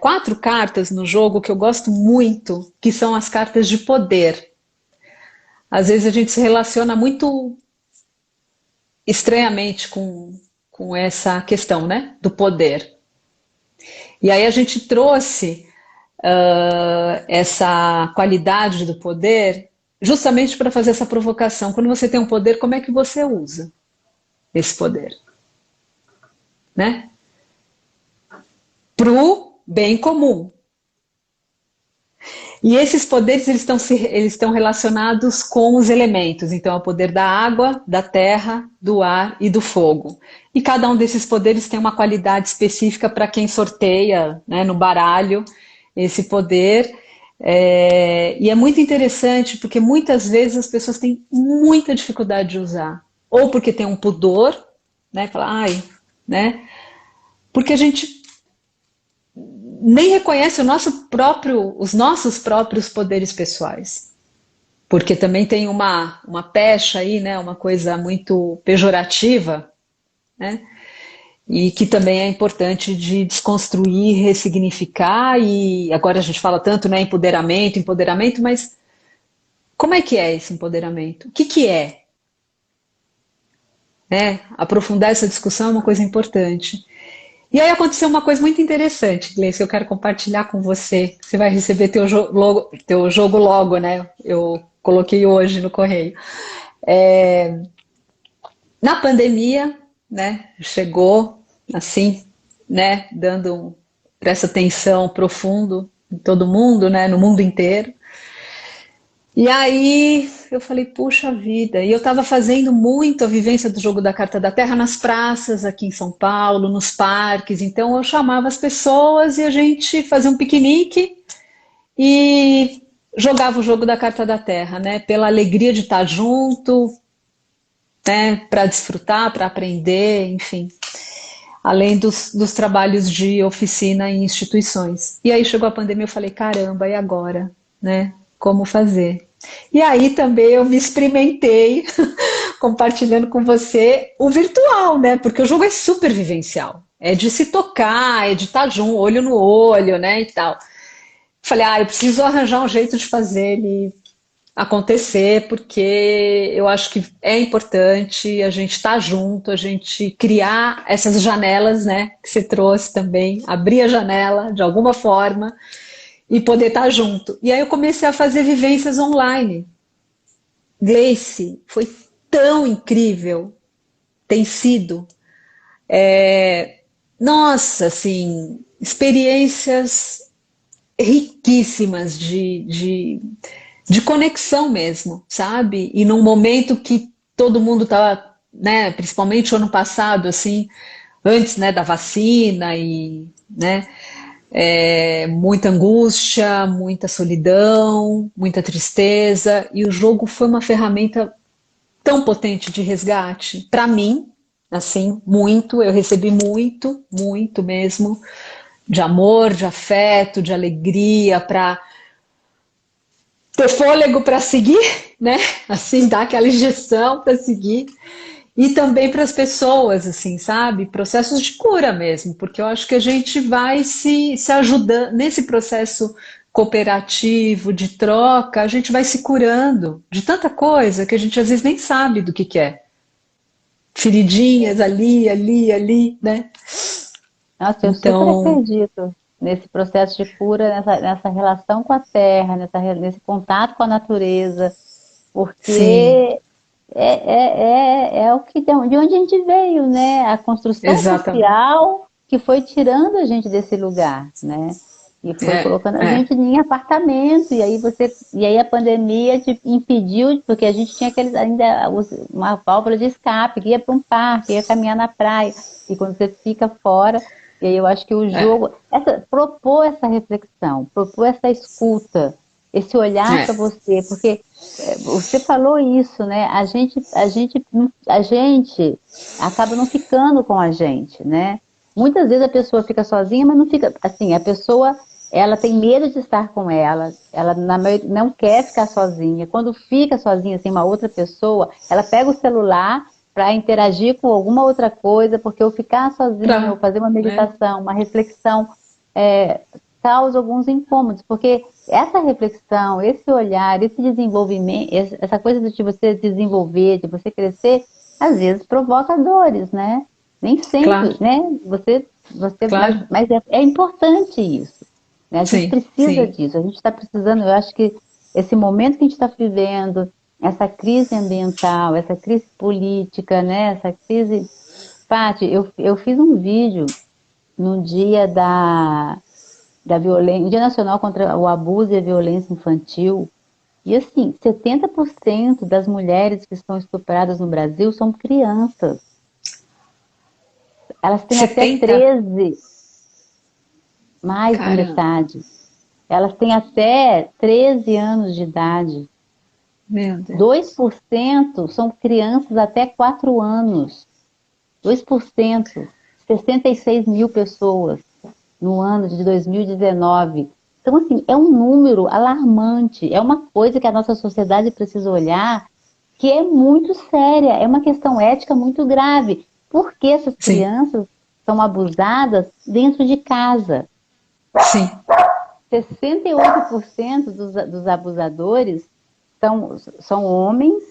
Speaker 2: 4 cartas no jogo que eu gosto muito, que são as cartas de poder. Às vezes a gente se relaciona muito estranhamente com essa questão, né, do poder. E aí a gente trouxe essa qualidade do poder, justamente para fazer essa provocação. Quando você tem um poder, como é que você usa esse poder? Né? Para o bem comum. E esses poderes eles estão relacionados com os elementos. Então, é o poder da água, da terra, do ar e do fogo. E cada um desses poderes tem uma qualidade específica para quem sorteia, né, no baralho esse poder. E é muito interessante porque muitas vezes as pessoas têm muita dificuldade de usar. Ou porque tem um pudor, né, fala, ai, né? Porque a gente nem reconhece os nossos próprios poderes pessoais. Porque também tem uma pecha aí, né, uma coisa muito pejorativa, né, e que também é importante de desconstruir, ressignificar, e agora a gente fala tanto, né, empoderamento, mas como é que é esse empoderamento? O que é? Né? Aprofundar essa discussão é uma coisa importante. E aí aconteceu uma coisa muito interessante, Gleice, que eu quero compartilhar com você. Você vai receber teu jogo logo, né? Eu coloquei hoje no correio. Na pandemia, né? Chegou assim, né? Dando essa atenção profundo em todo mundo, né? No mundo inteiro. E aí eu falei, puxa vida, e eu estava fazendo muito a vivência do jogo da Carta da Terra nas praças aqui em São Paulo, nos parques, então eu chamava as pessoas e a gente fazia um piquenique e jogava o jogo da Carta da Terra, né? Pela alegria de estar junto, né? Para desfrutar, para aprender, enfim. Além dos trabalhos de oficina em instituições. E aí chegou a pandemia, eu falei, caramba, e agora? Né? Como fazer? E aí também eu me experimentei compartilhando com você o virtual, né? Porque o jogo é super vivencial. É de se tocar, é de estar junto, olho no olho, né? E tal. Falei, eu preciso arranjar um jeito de fazer ele acontecer, porque eu acho que é importante a gente estar junto, a gente criar essas janelas, né? Que você trouxe também, abrir a janela de alguma forma e poder estar junto. E aí eu comecei a fazer vivências online. Gleice, foi tão incrível, tem sido. Nossa, assim, experiências riquíssimas de conexão mesmo, sabe? E num momento que todo mundo estava, né, principalmente o ano passado, assim, antes, né, da vacina e, né, muita angústia, muita solidão, muita tristeza, e o jogo foi uma ferramenta tão potente de resgate para mim, assim, muito, eu recebi muito, muito mesmo, de amor, de afeto, de alegria, para ter fôlego para seguir, né? Assim, dar aquela injeção para seguir. E também para as pessoas, assim, sabe? Processos de cura mesmo, porque eu acho que a gente vai se ajudando nesse processo cooperativo, de troca, a gente vai se curando de tanta coisa que a gente às vezes nem sabe do que é. Feridinhas ali, né?
Speaker 1: Nossa, eu super acredito nesse processo de cura, nessa relação com a terra, nesse contato com a natureza,
Speaker 2: sim,
Speaker 1: porque é o que de onde a gente veio, né? A construção
Speaker 2: exatamente.
Speaker 1: social que foi tirando a gente desse lugar, né? E foi colocando a
Speaker 2: É.
Speaker 1: gente em apartamento, e aí a pandemia te impediu, porque a gente tinha uma válvula de escape, que ia para um parque, ia caminhar na praia, e quando você fica fora, e aí eu acho que o jogo, propor essa reflexão, propor essa escuta, esse olhar para você, porque você falou isso, né? A gente acaba não ficando com a gente, né? Muitas vezes a pessoa fica sozinha, mas não fica. Assim, a pessoa, ela tem medo de estar com ela não quer ficar sozinha. Quando fica sozinha, assim, uma outra pessoa, ela pega o celular para interagir com alguma outra coisa, porque eu ficar sozinha, ou fazer uma meditação, uma reflexão, causa alguns incômodos, porque essa reflexão, esse olhar, esse desenvolvimento, essa coisa de você desenvolver, de você crescer, às vezes provoca dores, né? Nem sempre,
Speaker 2: Claro,
Speaker 1: né?
Speaker 2: claro.
Speaker 1: Mas é importante isso. né? A gente
Speaker 2: Sim,
Speaker 1: precisa
Speaker 2: sim.
Speaker 1: disso, a gente está precisando, eu acho que esse momento que a gente está vivendo, essa crise ambiental, essa crise política, né? Essa crise... Paty, eu fiz um vídeo no dia da violência, Dia Nacional contra o Abuso e a Violência Infantil, e assim, 70% das mulheres que estão estupradas no Brasil são crianças. Elas têm até
Speaker 2: 70?
Speaker 1: 13, mais da
Speaker 2: Caramba,
Speaker 1: metade. Elas têm até 13 anos de idade.
Speaker 2: meu Deus.
Speaker 1: 2% são crianças até 4 anos. 2%. 66 mil pessoas no ano de 2019. Então, assim, é um número alarmante. É uma coisa que a nossa sociedade precisa olhar, que é muito séria. É uma questão ética muito grave. Por que essas
Speaker 2: Sim,
Speaker 1: crianças são abusadas dentro de casa?
Speaker 2: sim.
Speaker 1: 68% dos abusadores são homens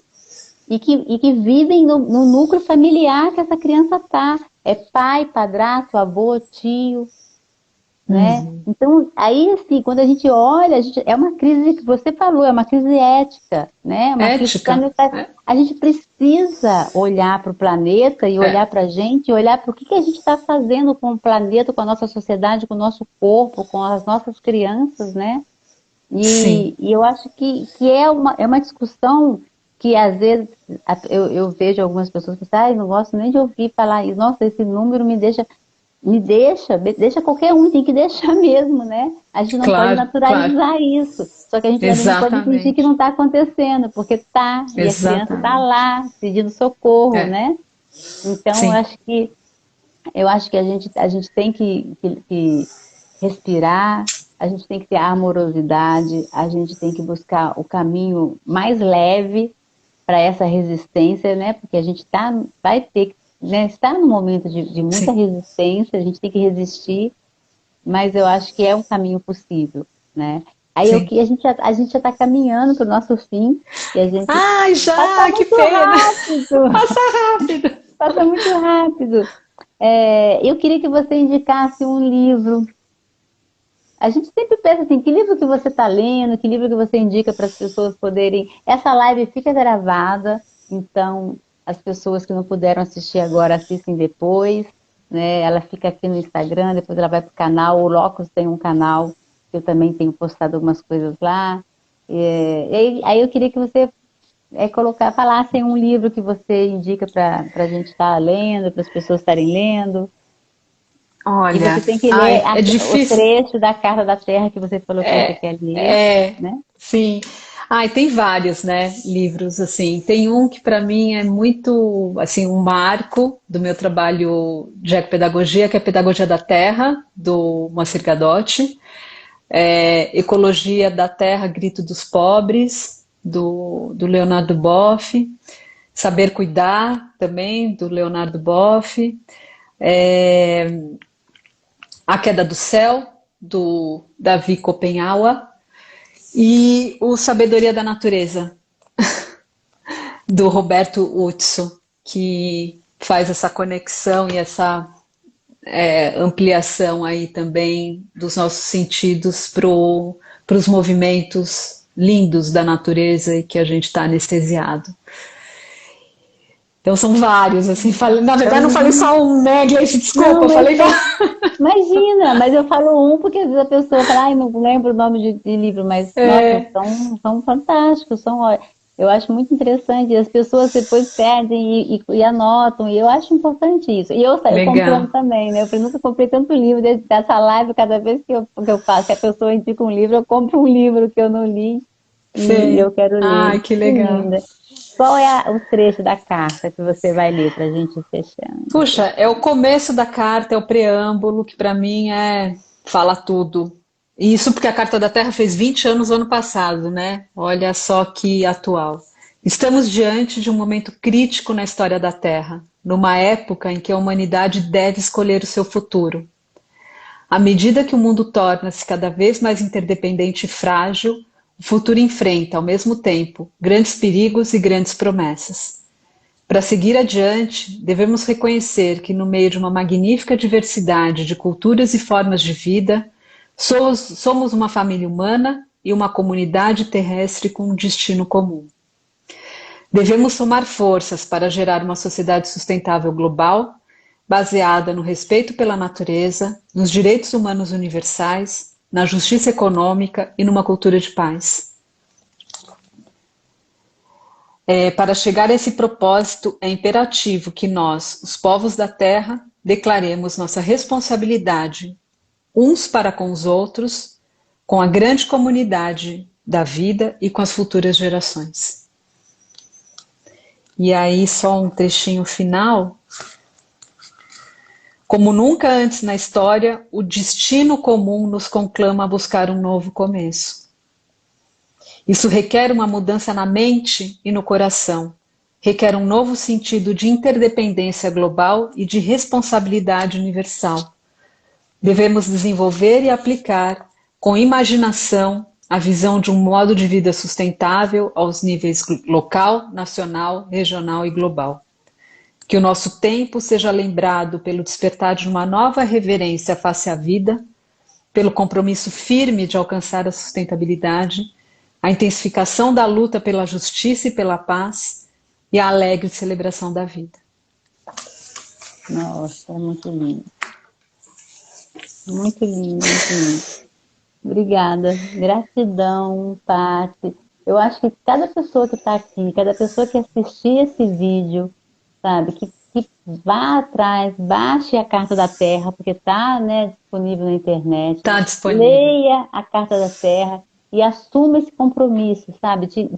Speaker 1: e que vivem no núcleo familiar que essa criança está. É pai, padrasto, avô, tio, né?
Speaker 2: Uhum.
Speaker 1: Então, aí, assim, quando a gente olha, é uma crise que você falou, é uma crise ética, né? Uma crise
Speaker 2: Ética.
Speaker 1: planetária. A gente precisa olhar para o planeta e olhar
Speaker 2: É,
Speaker 1: para a gente, e olhar para o que a gente está fazendo com o planeta, com a nossa sociedade, com o nosso corpo, com as nossas crianças, né?
Speaker 2: sim.
Speaker 1: E eu acho que é uma discussão que, às vezes, eu vejo algumas pessoas que dizem, não gosto nem de ouvir falar isso, nossa, esse número me deixa qualquer um, tem que deixar mesmo, né? A gente não pode
Speaker 2: Claro, claro.
Speaker 1: naturalizar isso, só que a gente também não pode fingir que não
Speaker 2: Exatamente.
Speaker 1: está acontecendo, porque tá, e a criança está
Speaker 2: Exatamente.
Speaker 1: lá pedindo socorro,
Speaker 2: É,
Speaker 1: né? Então, eu
Speaker 2: sim,
Speaker 1: acho que a gente tem que respirar, a gente tem que ter amorosidade, a gente tem que buscar o caminho mais leve para essa resistência, né? Porque a gente vai ter que, né, está num momento de muita
Speaker 2: sim,
Speaker 1: resistência, a gente tem que resistir, mas eu acho que é um caminho possível, né? Aí
Speaker 2: sim.
Speaker 1: a gente já está caminhando para o nosso fim e a gente
Speaker 2: Ai,
Speaker 1: passa
Speaker 2: já, que
Speaker 1: muito
Speaker 2: pena.
Speaker 1: rápido,
Speaker 2: Passa rápido.
Speaker 1: passa muito rápido. Eu queria que você indicasse um livro. A gente sempre pensa assim, que livro que você está lendo, que livro que você indica para as pessoas poderem... Essa live fica gravada, então as pessoas que não puderam assistir agora assistem depois, né? Ela fica aqui no Instagram, depois ela vai para o canal, o Locus tem um canal, que eu também tenho postado algumas coisas lá. Aí eu queria que você falasse um livro que você indica para a gente estar lendo, para as pessoas estarem lendo. E você
Speaker 2: Olha,
Speaker 1: tem que ler
Speaker 2: ai, é
Speaker 1: o
Speaker 2: difícil.
Speaker 1: trecho da Carta da Terra que você falou que você
Speaker 2: É,
Speaker 1: quer ler,
Speaker 2: é,
Speaker 1: né?
Speaker 2: sim. Ai, tem vários, né, livros assim. Tem um que para mim é muito, assim, um marco do meu trabalho de ecopedagogia, que é a Pedagogia da Terra, do Moacir Gadotti. Ecologia da Terra, Grito dos Pobres, do Leonardo Boff. Saber Cuidar, também, do Leonardo Boff. É, A Queda do Céu, do Davi Copenhaua. E o Sabedoria da Natureza, do Roberto Utso, que faz essa conexão e essa ampliação aí também dos nossos sentidos para os movimentos lindos da natureza e que a gente está anestesiado. Então são vários, assim, na verdade não falei
Speaker 1: Então,
Speaker 2: só um, né, Gleice?
Speaker 1: não,
Speaker 2: Desculpa, falei.
Speaker 1: imagina, mas eu falo um porque às vezes a pessoa fala, ai, não lembro o nome de livro, mas, nossa,
Speaker 2: É,
Speaker 1: são fantásticos, eu acho muito interessante, e as pessoas depois perdem e anotam, e eu acho importante isso. E eu saio comprando
Speaker 2: legal.
Speaker 1: também, né? Eu nunca comprei tanto livro dessa live, cada vez que eu faço, que a pessoa indica um livro, eu compro um livro que eu não li e eu
Speaker 2: Sei.
Speaker 1: quero ler.
Speaker 2: Ai, que
Speaker 1: Que
Speaker 2: legal.
Speaker 1: linda. Qual é o trecho da carta que você vai ler para a gente ir fechando?
Speaker 2: Puxa, é o começo da carta, é o preâmbulo, que para mim fala tudo. E isso porque a Carta da Terra fez 20 anos no ano passado, né? Olha só que atual. Estamos diante de um momento crítico na história da Terra, numa época em que a humanidade deve escolher o seu futuro. À medida que o mundo torna-se cada vez mais interdependente e frágil, o futuro enfrenta, ao mesmo tempo, grandes perigos e grandes promessas. Para seguir adiante, devemos reconhecer que, no meio de uma magnífica diversidade de culturas e formas de vida, Somos uma família humana e uma comunidade terrestre com um destino comum. Devemos somar forças para gerar uma sociedade sustentável global, baseada no respeito pela natureza, nos direitos humanos universais, na justiça econômica e numa cultura de paz. Para chegar a esse propósito, é imperativo que nós, os povos da Terra, declaremos nossa responsabilidade uns para com os outros, com a grande comunidade da vida e com as futuras gerações. E aí, só um trechinho final. Como nunca antes na história, o destino comum nos conclama a buscar um novo começo. Isso requer uma mudança na mente e no coração. Requer um novo sentido de interdependência global e de responsabilidade universal. Devemos desenvolver e aplicar, com imaginação, a visão de um modo de vida sustentável aos níveis local, nacional, regional e global. Que o nosso tempo seja lembrado pelo despertar de uma nova reverência face à vida, pelo compromisso firme de alcançar a sustentabilidade, a intensificação da luta pela justiça e pela paz e a alegre celebração da vida.
Speaker 1: Nossa, é muito lindo. Muito lindo, muito lindo. Obrigada. Gratidão, Paty. Eu acho que cada pessoa que está aqui, cada pessoa que assistir esse vídeo, sabe, que vá atrás, baixe a Carta da Terra, porque está, né, disponível na internet.
Speaker 2: Está disponível.
Speaker 1: Leia a Carta da Terra e assuma esse compromisso, sabe, de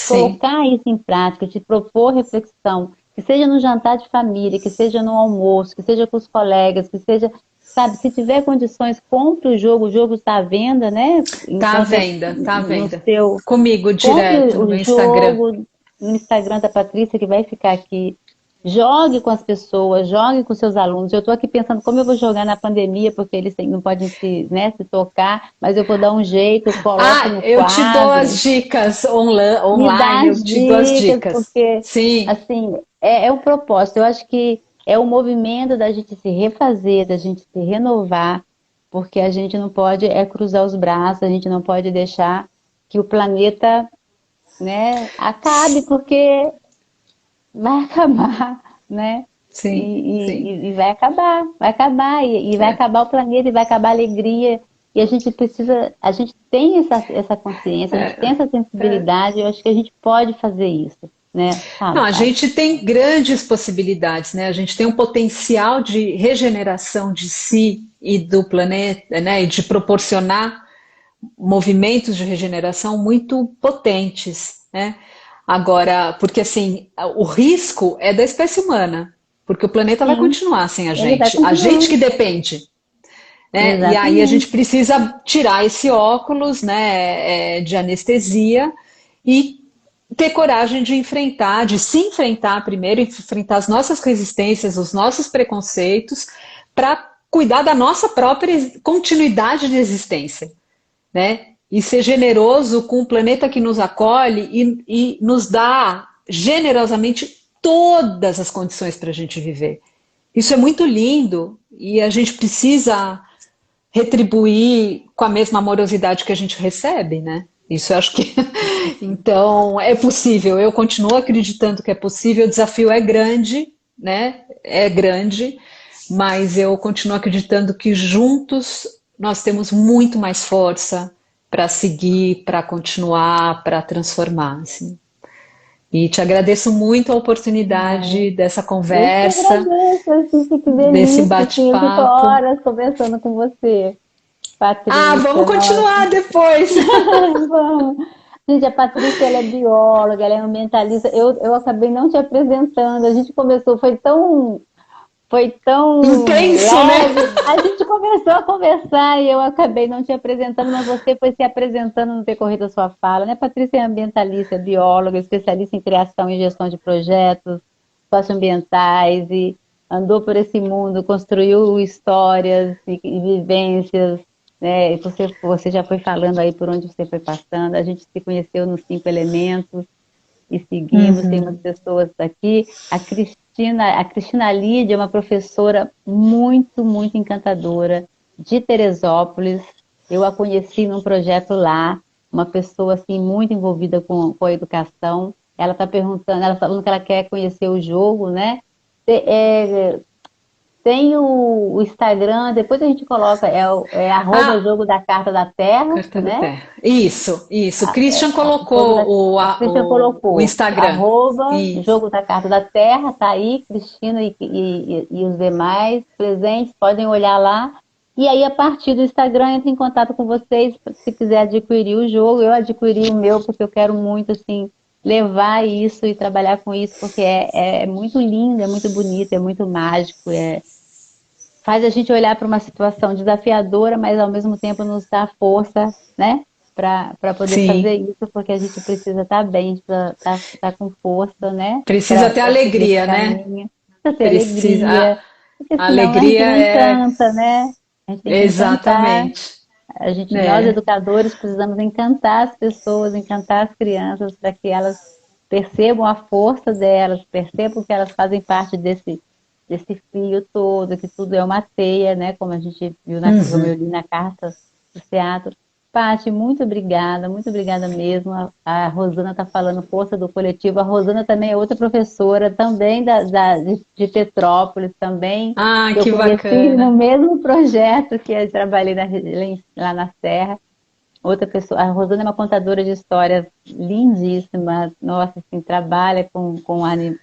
Speaker 1: colocar isso em prática, de propor reflexão, que seja no jantar de família, que seja no almoço, que seja com os colegas, que seja... Sabe, se tiver condições, compre o jogo está à venda, né?
Speaker 2: Está à venda, está à venda.
Speaker 1: Seu...
Speaker 2: Comigo, direto, no Instagram.
Speaker 1: No Instagram da Patrícia, que vai ficar aqui. Jogue com as pessoas, jogue com seus alunos. Eu estou aqui pensando como eu vou jogar na pandemia, porque eles não podem se tocar, mas eu vou dar um jeito, eu coloco no
Speaker 2: eu
Speaker 1: quadro.
Speaker 2: te dou as dicas online, eu te dou as dicas.
Speaker 1: Porque,
Speaker 2: sim,
Speaker 1: assim, é o propósito. Eu acho que é o movimento da gente se refazer, da gente se renovar, porque a gente não pode cruzar os braços, a gente não pode deixar que o planeta, né, acabe, porque vai acabar, né?
Speaker 2: Sim,
Speaker 1: e vai acabar, e vai acabar o planeta, e vai acabar a alegria, e a gente tem essa consciência, a gente tem essa sensibilidade, eu acho que a gente pode fazer isso. Né?
Speaker 2: Não, a gente tem grandes possibilidades, né? A gente tem um potencial de regeneração de si e do planeta, né? E de proporcionar movimentos de regeneração muito potentes, né? Agora, porque assim, o risco é da espécie humana, porque o planeta vai continuar sem a gente que depende. Né? E aí a gente precisa tirar esse óculos, né, de anestesia e ter coragem de enfrentar, de se enfrentar primeiro, enfrentar as nossas resistências, os nossos preconceitos, para cuidar da nossa própria continuidade de existência, né? E ser generoso com o planeta que nos acolhe e nos dá generosamente todas as condições para a gente viver. Isso é muito lindo e a gente precisa retribuir com a mesma amorosidade que a gente recebe, né? Isso eu acho que... Então, é possível. Eu continuo acreditando que é possível. O desafio é grande, né? É grande, mas eu continuo acreditando que juntos nós temos muito mais força para seguir, para continuar, para transformar, assim. E te agradeço muito a oportunidade dessa conversa,
Speaker 1: eu que agradeço, que delícia,
Speaker 2: desse bate-papo.
Speaker 1: Eu fico horas conversando com você, Patrícia.
Speaker 2: Vamos continuar depois.
Speaker 1: Vamos. Gente, a Patrícia, ela é bióloga, ela é ambientalista. Eu acabei não te apresentando. A gente começou, foi tão
Speaker 2: intenso,
Speaker 1: leve.
Speaker 2: né?
Speaker 1: A gente começou a conversar e eu acabei não te apresentando, mas você foi se apresentando no decorrer da sua fala, né? Patrícia é ambientalista, é bióloga, especialista em criação e gestão de projetos socioambientais e andou por esse mundo, construiu histórias e vivências, né? E você já foi falando aí por onde você foi passando. A gente se conheceu nos 5 Elementos e seguimos, tem umas pessoas daqui. A Cristina Lídia é uma professora muito, muito encantadora de Teresópolis, Eu a conheci num projeto lá, uma pessoa assim muito envolvida com a educação. Ela está perguntando, ela falando que ela quer conhecer o jogo, né? Tem o Instagram, depois a gente coloca, arroba
Speaker 2: Ah,
Speaker 1: Jogo da Carta da Terra,
Speaker 2: Carta da
Speaker 1: né?
Speaker 2: Terra. Isso. Christian
Speaker 1: Jogo da,
Speaker 2: colocou
Speaker 1: a Cristian
Speaker 2: o
Speaker 1: colocou,
Speaker 2: Instagram.
Speaker 1: arroba
Speaker 2: Isso.
Speaker 1: Jogo da Carta da Terra, tá aí, Cristina e os demais presentes, podem olhar lá. E aí, a partir do Instagram, entra em contato com vocês, se quiser adquirir o jogo. Eu adquiri o meu, porque eu quero muito, assim, levar isso e trabalhar com isso, porque é muito lindo, é muito bonito, é muito mágico, faz a gente olhar para uma situação desafiadora, mas ao mesmo tempo nos dá força, né? Para poder fazer
Speaker 2: Sim.
Speaker 1: isso, porque a gente precisa estar bem, precisa estar com força, né?
Speaker 2: Precisa
Speaker 1: Para
Speaker 2: ter
Speaker 1: seguir esse
Speaker 2: alegria, né?
Speaker 1: caminho. Precisa ter
Speaker 2: Precisa.
Speaker 1: alegria, porque
Speaker 2: A
Speaker 1: senão a gente
Speaker 2: alegria
Speaker 1: não
Speaker 2: é
Speaker 1: encanta, né? A gente tem que encantar.
Speaker 2: exatamente,
Speaker 1: Nós
Speaker 2: né?
Speaker 1: educadores precisamos encantar as pessoas, encantar as crianças para que elas percebam a força delas, percebam que elas fazem parte desse fio todo, que tudo é uma teia, né? Como a gente viu, como eu
Speaker 2: Uhum.
Speaker 1: li na carta do teatro. Paty, muito obrigada mesmo. A Rosana está falando força do coletivo. A Rosana também é outra professora, também de Petrópolis, também,
Speaker 2: Ah,
Speaker 1: que eu
Speaker 2: que
Speaker 1: conheci no
Speaker 2: bacana.
Speaker 1: mesmo projeto que eu trabalhei lá na Serra. Outra pessoa, a Rosana é uma contadora de histórias lindíssima, nossa, assim, trabalha com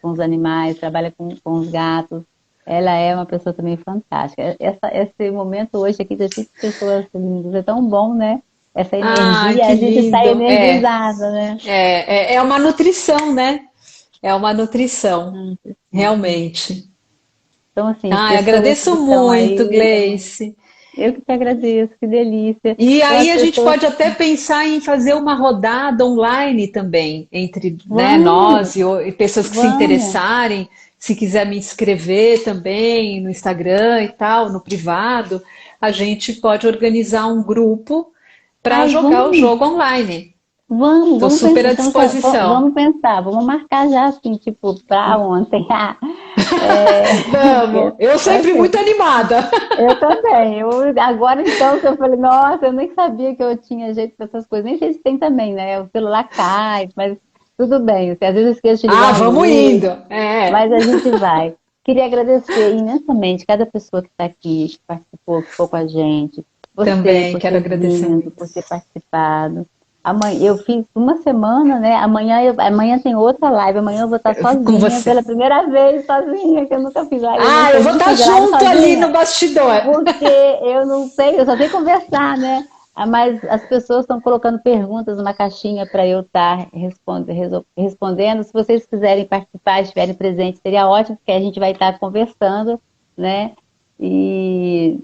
Speaker 1: os animais, trabalha com os gatos. Ela é uma pessoa também fantástica. Esse momento hoje aqui de assistir pessoas lindas é tão bom, né? Essa
Speaker 2: Ah,
Speaker 1: energia,
Speaker 2: que
Speaker 1: a gente sai
Speaker 2: lindo.
Speaker 1: energizada, né?
Speaker 2: É uma nutrição, né? É uma nutrição, realmente.
Speaker 1: Então, assim,
Speaker 2: Ah,
Speaker 1: pessoas que
Speaker 2: agradeço
Speaker 1: estão
Speaker 2: muito,
Speaker 1: aí,
Speaker 2: Gleice.
Speaker 1: eu que te agradeço, que delícia.
Speaker 2: E
Speaker 1: Então,
Speaker 2: aí
Speaker 1: as
Speaker 2: a gente
Speaker 1: pessoas,
Speaker 2: pode até pensar em fazer uma rodada online também, entre, né,
Speaker 1: vamos,
Speaker 2: nós e pessoas que se
Speaker 1: vamos.
Speaker 2: interessarem. Se quiser me inscrever também no Instagram e tal, no privado, a gente pode organizar um grupo para
Speaker 1: Ai,
Speaker 2: jogar o
Speaker 1: vamos.
Speaker 2: jogo online. Estou
Speaker 1: Vamos
Speaker 2: super
Speaker 1: pensar,
Speaker 2: à disposição.
Speaker 1: vamos pensar, vamos marcar já assim, tipo, para ontem. É,
Speaker 2: Vamos! Eu sempre
Speaker 1: assim,
Speaker 2: muito animada.
Speaker 1: eu também. Agora então que eu falei, nossa, eu nem sabia que eu tinha jeito para essas coisas. Nem sei se tem também, né? O celular cai, mas tudo bem. Assim, às vezes eu esqueço de
Speaker 2: Ah,
Speaker 1: ligar a
Speaker 2: vamos
Speaker 1: luz,
Speaker 2: indo. É.
Speaker 1: mas a gente vai. Queria agradecer imensamente cada pessoa que está aqui, que participou, que ficou com a gente. Você
Speaker 2: Também
Speaker 1: por
Speaker 2: quero
Speaker 1: ter
Speaker 2: agradecer
Speaker 1: vindo, por
Speaker 2: muito.
Speaker 1: ter participado. Amanhã, eu fiz uma semana, né? Amanhã tem outra live. Amanhã eu vou estar
Speaker 2: Com
Speaker 1: sozinha,
Speaker 2: você.
Speaker 1: pela primeira vez, sozinha, que eu nunca fiz live. Eu não
Speaker 2: Ah, eu
Speaker 1: sei
Speaker 2: vou
Speaker 1: nem
Speaker 2: estar
Speaker 1: fazer live
Speaker 2: junto ali no
Speaker 1: sozinha,
Speaker 2: bastidor.
Speaker 1: porque eu não sei, eu só sei conversar, né? Mas as pessoas estão colocando perguntas numa caixinha para eu estar respondendo. Se vocês quiserem participar, estiverem presentes, seria ótimo, porque a gente vai estar conversando, né? E,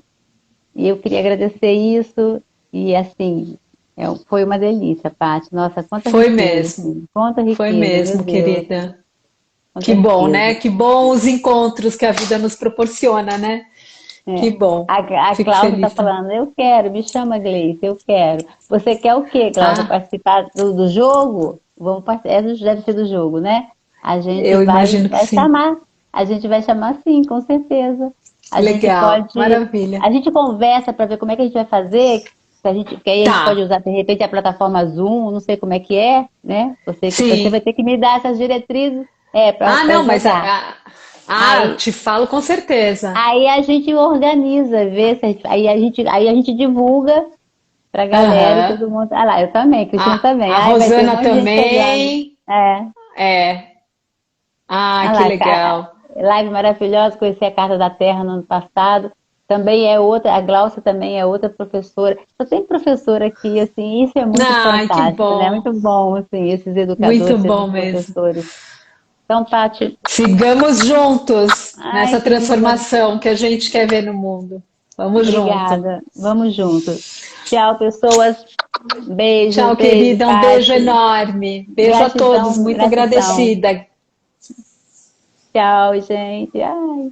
Speaker 1: e eu queria agradecer isso. E assim, foi uma delícia, Paty. Nossa, quanta
Speaker 2: Foi
Speaker 1: riqueza,
Speaker 2: mesmo.
Speaker 1: assim, quanta
Speaker 2: Foi
Speaker 1: riqueza, meu
Speaker 2: mesmo,
Speaker 1: Deus,
Speaker 2: querida.
Speaker 1: quanta
Speaker 2: Que bom,
Speaker 1: riqueza.
Speaker 2: né? Que bom os encontros que a vida nos proporciona, né? Que
Speaker 1: É.
Speaker 2: bom.
Speaker 1: A
Speaker 2: Fico
Speaker 1: Cláudia está
Speaker 2: feliz também.
Speaker 1: falando, eu quero, me chama, Gleice, eu quero. Você quer o quê, Cláudia?
Speaker 2: Ah,
Speaker 1: Participar do jogo? Vamos participar, deve ser do jogo, né? A gente
Speaker 2: eu imagino que
Speaker 1: vai
Speaker 2: sim.
Speaker 1: chamar. A gente vai chamar sim, com certeza. A gente
Speaker 2: Legal,
Speaker 1: pode,
Speaker 2: maravilha.
Speaker 1: a gente conversa para ver como é que a gente vai fazer, que aí a gente pode
Speaker 2: Tá,
Speaker 1: usar de repente a plataforma Zoom, não sei como é que é, né? Você vai
Speaker 2: sim.
Speaker 1: ter que me dar essas diretrizes,
Speaker 2: Ah,
Speaker 1: para
Speaker 2: não, mas
Speaker 1: jogar. Aí,
Speaker 2: te falo com certeza.
Speaker 1: Aí a gente organiza, vê se aí a gente divulga pra galera e
Speaker 2: Aham.
Speaker 1: todo mundo. Ah lá, eu também, Cristina também.
Speaker 2: A
Speaker 1: Ai, vai ter um
Speaker 2: Rosana
Speaker 1: monte de gente chegando.
Speaker 2: também.
Speaker 1: É,
Speaker 2: É. Ah,
Speaker 1: ah
Speaker 2: que
Speaker 1: lá,
Speaker 2: legal.
Speaker 1: live maravilhosa, conheci a Carta da Terra no ano passado. Também é outra, a Glaucia também é outra professora. Só tem professora aqui, assim, isso é muito
Speaker 2: Ai, que
Speaker 1: fantástico, né?
Speaker 2: bom.
Speaker 1: Muito bom, assim, esses
Speaker 2: Muito
Speaker 1: educadores, esses
Speaker 2: bom mesmo.
Speaker 1: professores. Então, Paty,
Speaker 2: Sigamos juntos
Speaker 1: ai,
Speaker 2: nessa
Speaker 1: querida,
Speaker 2: transformação que a gente quer ver no mundo. Vamos junto.
Speaker 1: obrigada. Vamos juntos. Tchau, pessoas. Beijo,
Speaker 2: Tchau,
Speaker 1: beijo,
Speaker 2: querida. Um beijo
Speaker 1: Paty.
Speaker 2: enorme. Beijo a todos.
Speaker 1: Gratidão,
Speaker 2: Muito
Speaker 1: gratidão.
Speaker 2: agradecida.
Speaker 1: Tchau, gente. Ai.